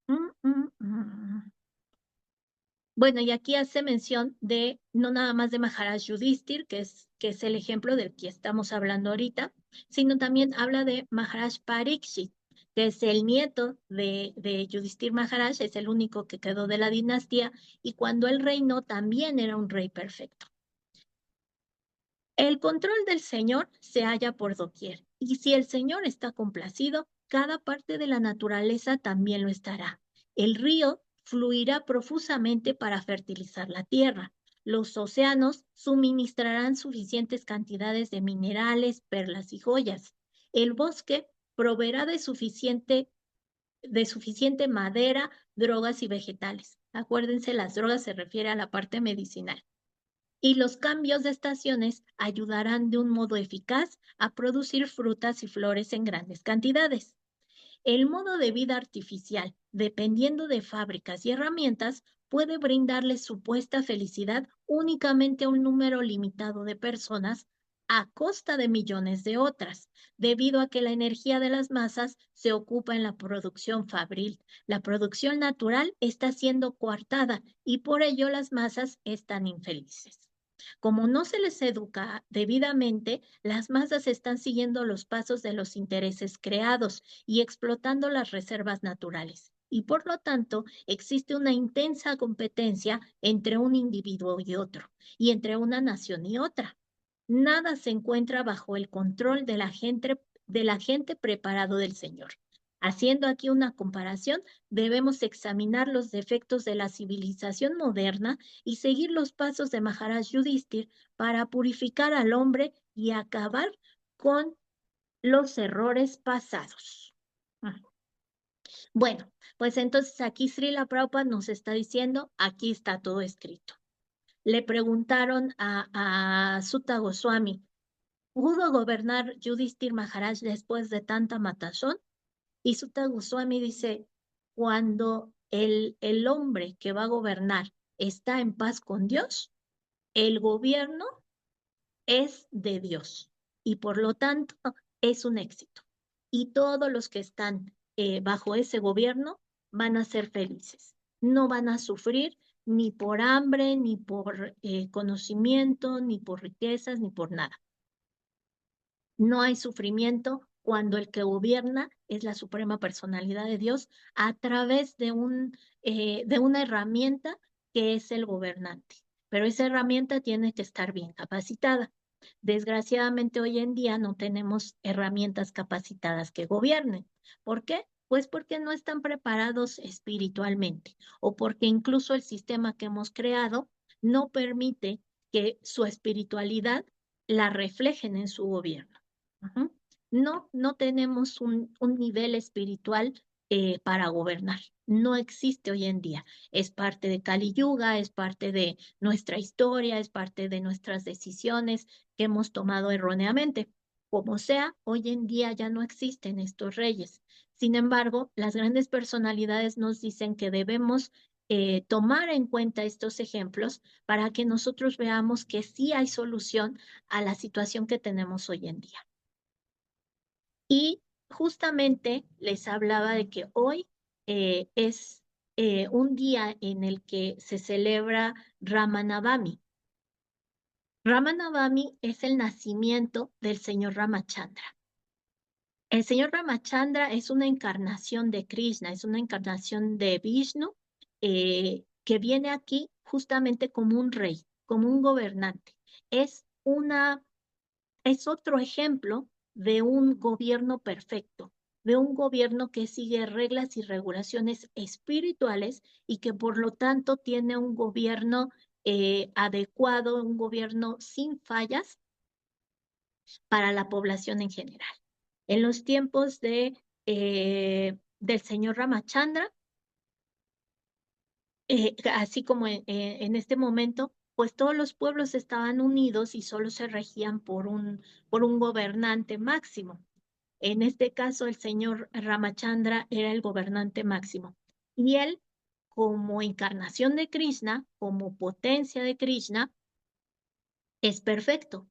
mm, mm, mm. Bueno, y aquí hace mención de no nada más de Maharaj Yudhishthir, que es el ejemplo del que estamos hablando ahorita, sino también habla de Maharaj Parikshit, que es el nieto de Yudhishthir Maharaj, es el único que quedó de la dinastía, y cuando él reinó también era un rey perfecto. El control del Señor se halla por doquier, y si el Señor está complacido, cada parte de la naturaleza también lo estará. El río fluirá profusamente para fertilizar la tierra. Los océanos suministrarán suficientes cantidades de minerales, perlas y joyas. El bosque proveerá de suficiente madera, drogas y vegetales. Acuérdense, las drogas se refiere a la parte medicinal. Y los cambios de estaciones ayudarán de un modo eficaz a producir frutas y flores en grandes cantidades. El modo de vida artificial, dependiendo de fábricas y herramientas, puede brindarle supuesta felicidad únicamente a un número limitado de personas a costa de millones de otras, debido a que la energía de las masas se ocupa en la producción fabril. La producción natural está siendo coartada y por ello las masas están infelices. Como no se les educa debidamente, las masas están siguiendo los pasos de los intereses creados y explotando las reservas naturales. Y por lo tanto, existe una intensa competencia entre un individuo y otro, y entre una nación y otra. Nada se encuentra bajo el control de la gente preparado del Señor. Haciendo aquí una comparación, debemos examinar los defectos de la civilización moderna y seguir los pasos de Maharaj Yudhishthir para purificar al hombre y acabar con los errores pasados. Bueno, pues entonces aquí Srila Prabhupada nos está diciendo, aquí está todo escrito. Le preguntaron a Sutta Goswami, ¿pudo gobernar Yudhishthir Maharaj después de tanta matazón? Y Sutta Goswami dice, cuando el hombre que va a gobernar está en paz con Dios, el gobierno es de Dios y por lo tanto es un éxito. Y todos los que están bajo ese gobierno van a ser felices. No van a sufrir ni por hambre, ni por conocimiento, ni por riquezas, ni por nada. No hay sufrimiento cuando el que gobierna es la suprema personalidad de Dios a través de una herramienta que es el gobernante. Pero esa herramienta tiene que estar bien capacitada. Desgraciadamente hoy en día no tenemos herramientas capacitadas que gobiernen. ¿Por qué? Pues porque no están preparados espiritualmente o porque incluso el sistema que hemos creado no permite que su espiritualidad la reflejen en su gobierno. No tenemos un nivel espiritual para gobernar. No existe hoy en día. Es parte de Kali Yuga, es parte de nuestra historia, es parte de nuestras decisiones que hemos tomado erróneamente. Como sea, hoy en día ya no existen estos reyes. Sin embargo, las grandes personalidades nos dicen que debemos tomar en cuenta estos ejemplos para que nosotros veamos que sí hay solución a la situación que tenemos hoy en día. Y justamente les hablaba de que hoy es un día en el que se celebra Ramanavami. Ramanavami es el nacimiento del señor Ramachandra. El señor Ramachandra es una encarnación de Krishna, es una encarnación de Vishnu, que viene aquí justamente como un rey, como un gobernante. Es otro ejemplo de un gobierno perfecto, de un gobierno que sigue reglas y regulaciones espirituales y que por lo tanto tiene un gobierno adecuado, un gobierno sin fallas para la población en general. En los tiempos del señor Ramachandra, así como en este momento, pues todos los pueblos estaban unidos y solo se regían por un gobernante máximo. En este caso, el señor Ramachandra era el gobernante máximo. Y él, como encarnación de Krishna, como potencia de Krishna, es perfecto.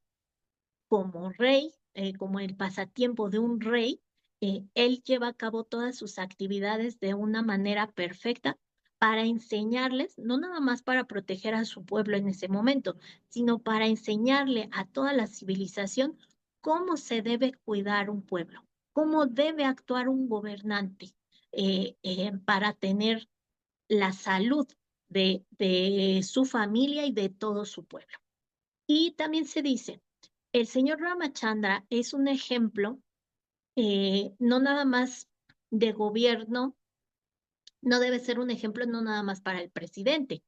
Como rey, como el pasatiempo de un rey, él lleva a cabo todas sus actividades de una manera perfecta para enseñarles, no nada más para proteger a su pueblo en ese momento, sino para enseñarle a toda la civilización cómo se debe cuidar un pueblo, cómo debe actuar un gobernante para tener la salud de su familia y de todo su pueblo. Y también se dice, el señor Ramachandra es un ejemplo, no nada más de gobierno, no debe ser un ejemplo no nada más para el presidente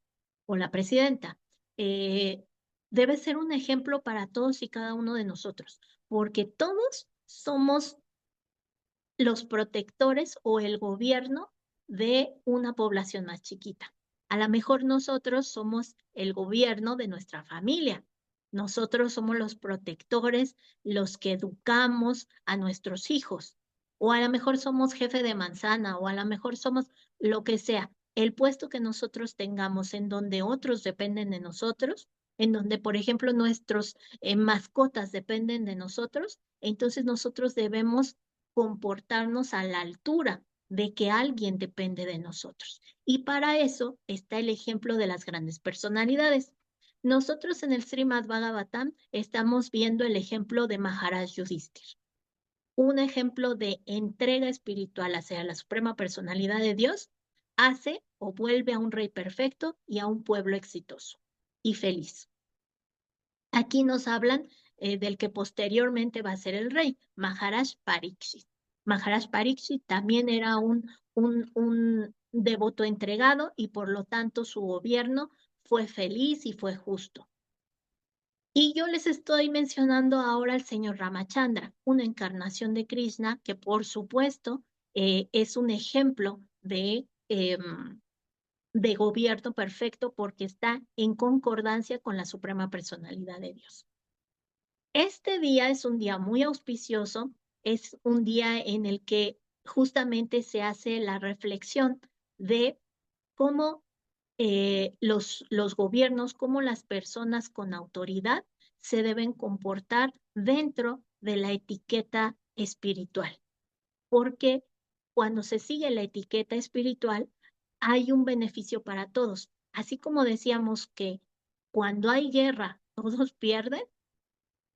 o la presidenta, eh, debe ser un ejemplo para todos y cada uno de nosotros, porque todos somos los protectores o el gobierno de una población más chiquita. A lo mejor nosotros somos el gobierno de nuestra familia. Nosotros somos los protectores, los que educamos a nuestros hijos. O a lo mejor somos jefe de manzana, o a lo mejor somos lo que sea. El puesto que nosotros tengamos en donde otros dependen de nosotros, en donde, por ejemplo, nuestros mascotas dependen de nosotros, entonces nosotros debemos comportarnos a la altura de que alguien depende de nosotros. Y para eso está el ejemplo de las grandes personalidades. Nosotros en el Srimad Bhagavatam estamos viendo el ejemplo de Maharaj Yudhishthir, un ejemplo de entrega espiritual hacia la suprema personalidad de Dios, hace o vuelve a un rey perfecto y a un pueblo exitoso y feliz. Aquí nos hablan del que posteriormente va a ser el rey, Maharaj Parikshit. Maharaj Parikshit también era un devoto entregado y por lo tanto su gobierno fue feliz y fue justo. Y yo les estoy mencionando ahora al señor Ramachandra, una encarnación de Krishna que por supuesto es un ejemplo de gobierno perfecto porque está en concordancia con la suprema personalidad de Dios. Este día es un día muy auspicioso, es un día en el que justamente se hace la reflexión de cómo los gobiernos, cómo las personas con autoridad se deben comportar dentro de la etiqueta espiritual. Porque cuando se sigue la etiqueta espiritual, hay un beneficio para todos. Así como decíamos que cuando hay guerra, todos pierden,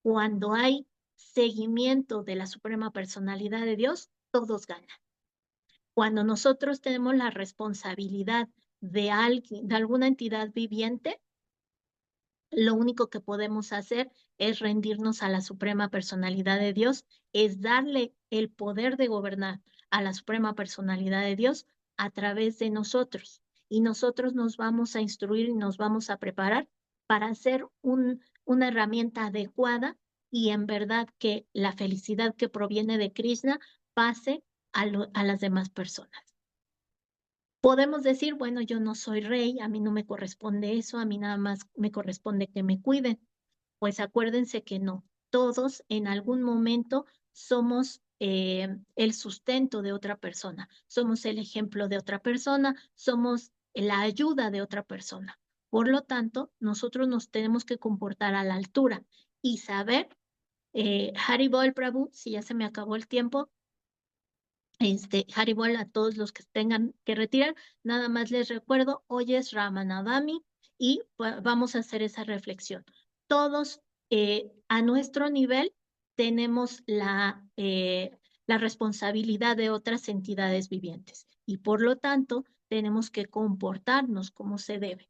cuando hay seguimiento de la suprema personalidad de Dios, todos ganan. Cuando nosotros tenemos la responsabilidad de alguien, de alguna entidad viviente, lo único que podemos hacer es rendirnos a la suprema personalidad de Dios, es darle el poder de gobernar a la suprema personalidad de Dios a través de nosotros. Y nosotros nos vamos a instruir y nos vamos a preparar para hacer una herramienta adecuada y en verdad que la felicidad que proviene de Krishna pase a las demás personas. Podemos decir, bueno, yo no soy rey, a mí no me corresponde eso, a mí nada más me corresponde que me cuiden. Pues acuérdense que no, todos en algún momento somos el sustento de otra persona, somos el ejemplo de otra persona, somos la ayuda de otra persona. Por lo tanto, nosotros nos tenemos que comportar a la altura y saber, Haribol Prabhu, si ya se me acabó el tiempo, Haribol, a todos los que tengan que retirar, nada más les recuerdo, hoy es Ramanavami y vamos a hacer esa reflexión. Todos a nuestro nivel tenemos la responsabilidad de otras entidades vivientes y por lo tanto tenemos que comportarnos como se debe.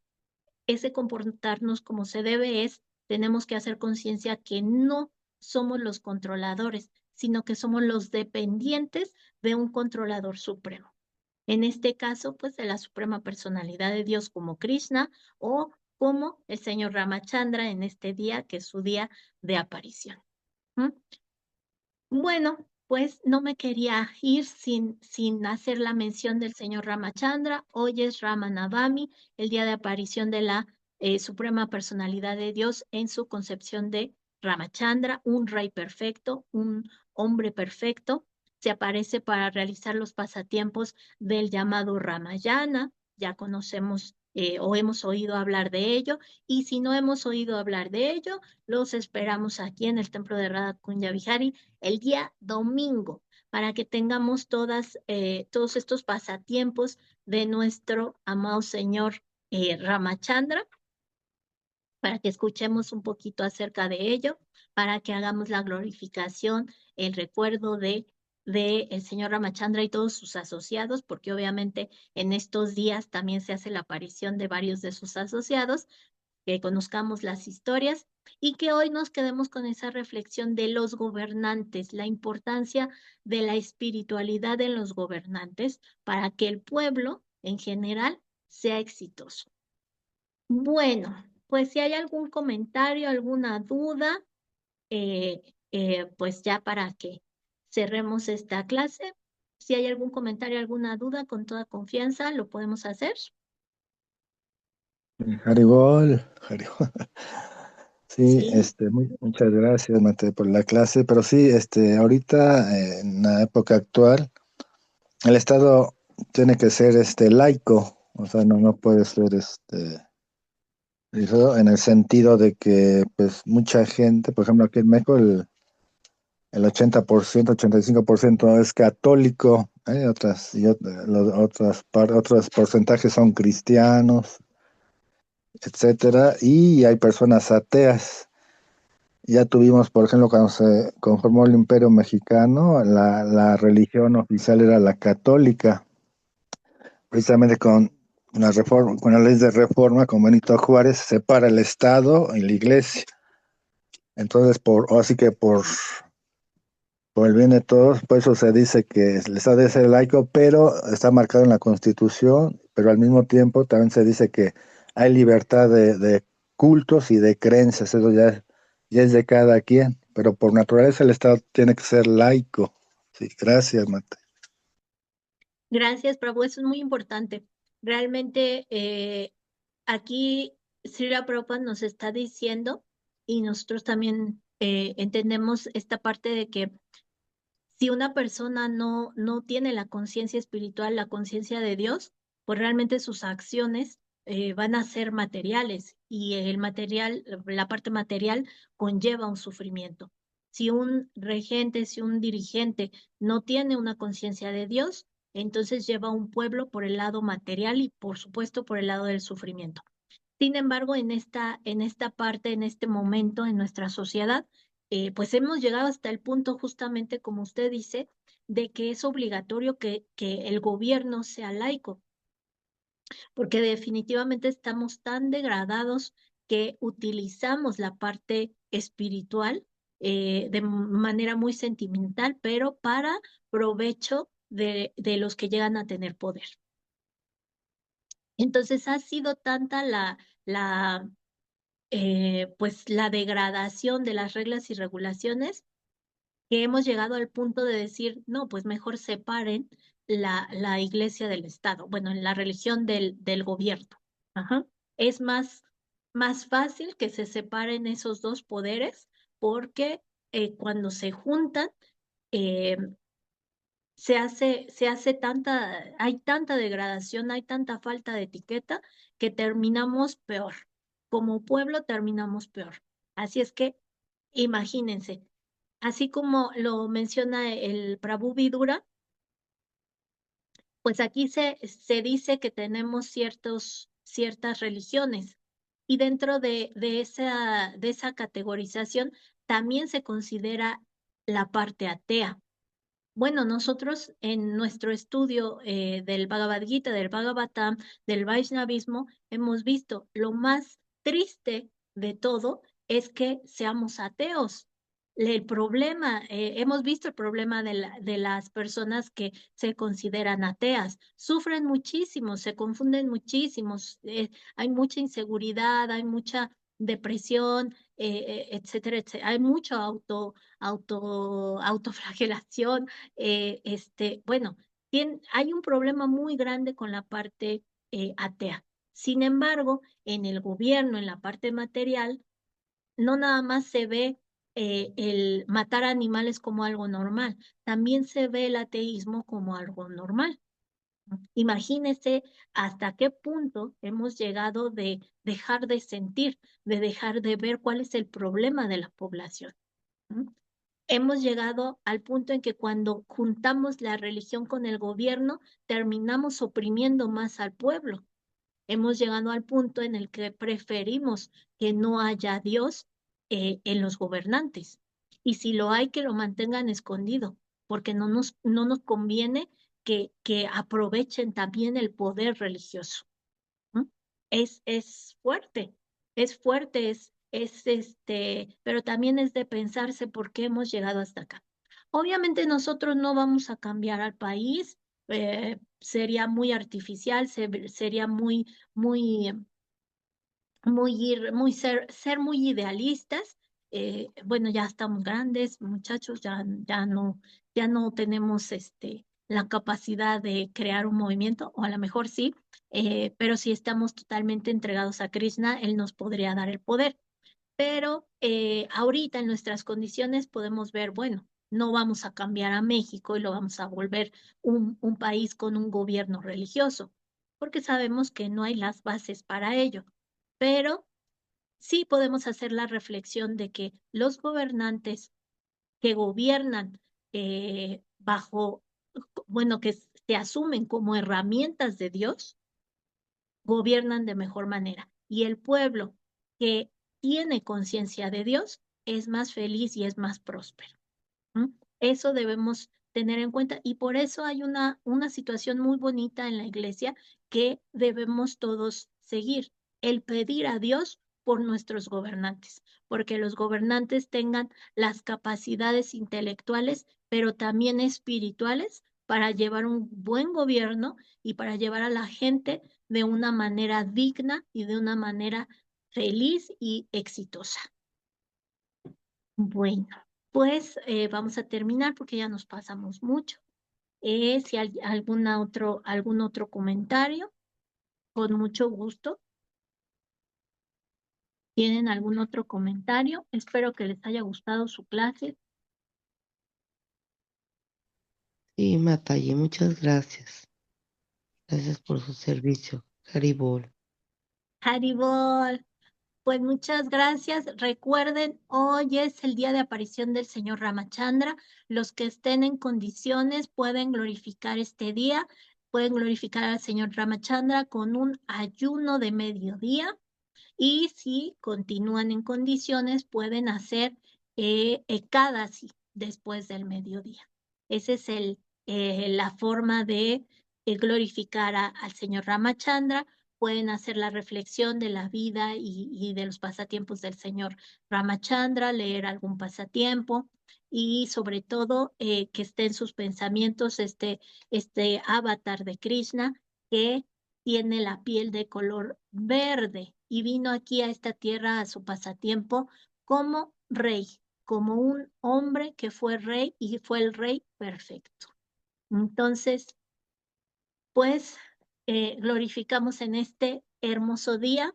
Ese comportarnos como se debe tenemos que hacer conciencia que no somos los controladores, sino que somos los dependientes de un controlador supremo. En este caso, pues de la suprema personalidad de Dios como Krishna o como el señor Ramachandra en este día, que es su día de aparición. ¿Mm? Bueno, pues no me quería ir sin hacer la mención del señor Ramachandra. Hoy es Ramanavami, el día de aparición de la Suprema Personalidad de Dios en su concepción de Ramachandra, un rey perfecto, un hombre perfecto. Se aparece para realizar los pasatiempos del llamado Ramayana. Ya conocemos o hemos oído hablar de ello. Y si no hemos oído hablar de ello, los esperamos aquí en el templo de Radha Kunya Vihari el día domingo, para que tengamos todos estos pasatiempos de nuestro amado Señor Ramachandra, para que escuchemos un poquito acerca de ello, para que hagamos la glorificación, el recuerdo de el señor Ramachandra y todos sus asociados, porque obviamente en estos días también se hace la aparición de varios de sus asociados, que conozcamos las historias y que hoy nos quedemos con esa reflexión de los gobernantes, la importancia de la espiritualidad en los gobernantes para que el pueblo en general sea exitoso. Bueno, pues si hay algún comentario, alguna duda, pues ya para que cerremos esta clase, si hay algún comentario, alguna duda, con toda confianza lo podemos hacer. Haribol, Haribol. Sí, Sí. muchas gracias, Mate, por la clase, pero sí, ahorita, en la época actual, el Estado tiene que ser, laico, o sea, no puede ser, eso en el sentido de que, pues, mucha gente, por ejemplo, aquí en México, el 80%, 85% es católico, otros porcentajes son cristianos, etcétera, y hay personas ateas. Ya tuvimos, por ejemplo, cuando se conformó el Imperio Mexicano, la religión oficial era la católica, precisamente con la ley de reforma, con Benito Juárez, se separa el Estado y la Iglesia. Entonces, así que por el bien de todos, por eso se dice que el Estado debe ser laico, pero está marcado en la Constitución, pero al mismo tiempo también se dice que hay libertad de cultos y de creencias, eso ya es de cada quien, pero por naturaleza el Estado tiene que ser laico. Sí, gracias, Mate. Gracias, Prabhu, eso es muy importante. Realmente aquí Srila Prabhupada nos está diciendo y nosotros también entendemos esta parte de que si una persona no tiene la conciencia espiritual, la conciencia de Dios, pues realmente sus acciones van a ser materiales y el material, la parte material conlleva un sufrimiento. Si un regente, si un dirigente no tiene una conciencia de Dios, entonces lleva a un pueblo por el lado material y por supuesto por el lado del sufrimiento. Sin embargo, en esta parte, en este momento, en nuestra sociedad, pues hemos llegado hasta el punto, justamente como usted dice, de que es obligatorio que el gobierno sea laico, porque definitivamente estamos tan degradados que utilizamos la parte espiritual de manera muy sentimental, pero para provecho de los que llegan a tener poder. Entonces ha sido tanta pues la degradación de las reglas y regulaciones que hemos llegado al punto de decir, no, pues mejor separen la iglesia del Estado, bueno, la religión del gobierno. Ajá. Es más fácil que se separen esos dos poderes porque cuando se juntan, eh, hay tanta degradación, hay tanta falta de etiqueta que terminamos peor. Como pueblo terminamos peor. Así es que imagínense, así como lo menciona el Prabhu Vidura, pues aquí se dice que tenemos ciertas religiones y dentro de esa categorización también se considera la parte atea. Bueno, nosotros en nuestro estudio del Bhagavad Gita, del Bhagavatam, del Vaishnavismo, hemos visto lo más triste de todo es que seamos ateos. El problema, hemos visto el problema de las personas que se consideran ateas. Sufren muchísimo, se confunden muchísimo, hay mucha inseguridad, hay mucha depresión, etcétera, etcétera. Hay mucho autoflagelación. Bueno, hay un problema muy grande con la parte atea. Sin embargo, en el gobierno, en la parte material, no nada más se ve el matar animales como algo normal, también se ve el ateísmo como algo normal. Imagínese hasta qué punto hemos llegado de dejar de sentir, de dejar de ver cuál es el problema de la población. ¿No? Hemos llegado al punto en que cuando juntamos la religión con el gobierno, terminamos oprimiendo más al pueblo. Hemos llegado al punto en el que preferimos que no haya Dios en los gobernantes. Y si lo hay, que lo mantengan escondido, porque no nos conviene que aprovechen también el poder religioso. ¿No? Es fuerte, pero también es de pensarse por qué hemos llegado hasta acá. Obviamente nosotros no vamos a cambiar al país, sería muy artificial, sería muy, ser muy idealistas. Bueno, ya estamos grandes, muchachos, ya no tenemos la capacidad de crear un movimiento, o a lo mejor sí, pero si estamos totalmente entregados a Krishna, él nos podría dar el poder. Pero ahorita en nuestras condiciones podemos ver, bueno, no vamos a cambiar a México y lo vamos a volver un país con un gobierno religioso, porque sabemos que no hay las bases para ello. Pero sí podemos hacer la reflexión de que los gobernantes que gobiernan bueno, que se asumen como herramientas de Dios, gobiernan de mejor manera. Y el pueblo que tiene conciencia de Dios es más feliz y es más próspero. ¿M? Eso debemos tener en cuenta y por eso hay una situación muy bonita en la iglesia que debemos todos seguir, el pedir a Dios por nuestros gobernantes, porque los gobernantes tengan las capacidades intelectuales, pero también espirituales para llevar un buen gobierno y para llevar a la gente de una manera digna y de una manera feliz y exitosa. Bueno, pues vamos a terminar porque ya nos pasamos mucho. Si hay algún otro comentario, con mucho gusto. ¿Tienen algún otro comentario? Espero que les haya gustado su clase. Sí, Matayi, muchas gracias. Gracias por su servicio. Haribol. Haribol. Pues muchas gracias. Recuerden, hoy es el día de aparición del señor Ramachandra. Los que estén en condiciones pueden glorificar este día, pueden glorificar al señor Ramachandra con un ayuno de mediodía y si continúan en condiciones pueden hacer Ekadasi después del mediodía. Esa es la forma de glorificar al señor Ramachandra. Pueden hacer la reflexión de la vida y de los pasatiempos del señor Ramachandra, leer algún pasatiempo y sobre todo que esté en sus pensamientos este avatar de Krishna que tiene la piel de color verde y vino aquí a esta tierra a su pasatiempo como rey, como un hombre que fue rey y fue el rey perfecto. Entonces, pues glorificamos en este hermoso día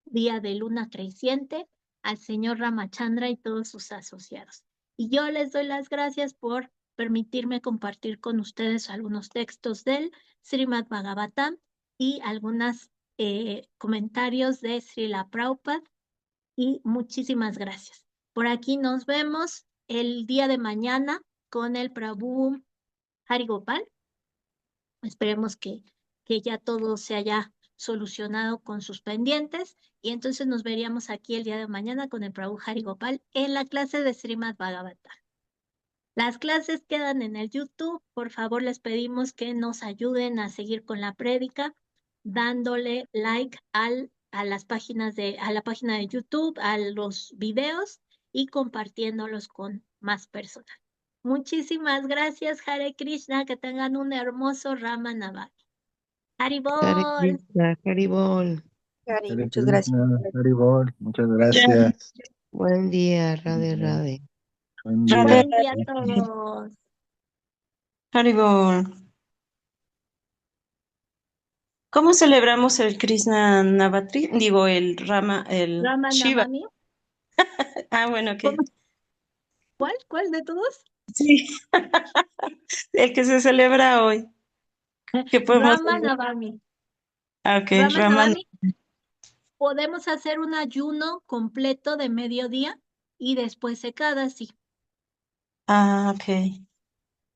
de luna creciente, al señor Ramachandra y todos sus asociados. Y yo les doy las gracias por permitirme compartir con ustedes algunos textos del Srimad Bhagavatam y algunos comentarios de Srila Prabhupada, y muchísimas gracias. Por aquí nos vemos el día de mañana con el Prabhu Hari Gopal. Esperemos que ya todo se haya solucionado con sus pendientes, y entonces nos veríamos aquí el día de mañana con el Prabhu Hari Gopal en la clase de Srimad Bhagavatam. Las clases quedan en el YouTube. Por favor, les pedimos que nos ayuden a seguir con la prédica, dándole like a la página de YouTube, a los videos, y compartiéndolos con más personas. Muchísimas gracias, Hare Krishna, que tengan un hermoso Rama Navami. Hare Haribol. Krishna, Haribol. Cari, Hare muchas gracias. Krishna, Haribol, muchas gracias. Buen día, Radhe Radhe. Buen Radhe, día. Buen día a todos. Haribol. ¿Cómo celebramos el Krishna Navratri? Digo, el Rama Shiva. Navami. Ah, bueno, ok. ¿Cómo? ¿Cuál de todos? Sí, el que se celebra hoy. ¿Qué podemos Rama hacer? Navami. Ah, ok, Rama Raman. Navami. Podemos hacer un ayuno completo de mediodía y después secada, sí. Ah, ok.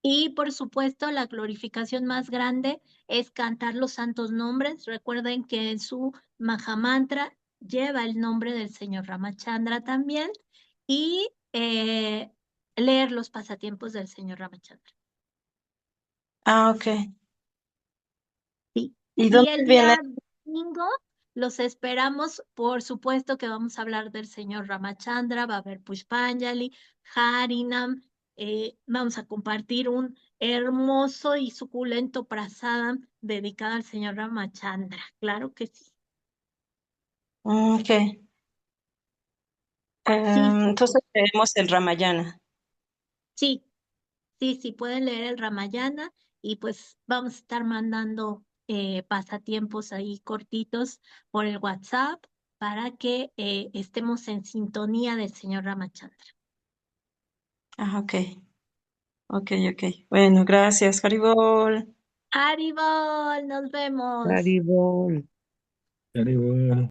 Y por supuesto, la glorificación más grande es cantar los santos nombres. Recuerden que en su Mahamantra lleva el nombre del señor Ramachandra también, y leer los pasatiempos del señor Ramachandra. Ah, ok. Sí. ¿Y Y dónde el viene? día domingo los esperamos. Por supuesto que vamos a hablar del señor Ramachandra, va a haber Pushpanjali, Harinam, vamos a compartir un hermoso y suculento prasadam dedicado al señor Ramachandra. Claro que sí. Ok. Sí, Entonces tenemos el Ramayana. sí, sí, pueden leer el Ramayana, y pues vamos a estar mandando pasatiempos ahí cortitos por el WhatsApp para que estemos en sintonía del señor Ramachandra. Ah, ok. Ok. Bueno, gracias, Haribol. Haribol, nos vemos. Haribol. Haribol.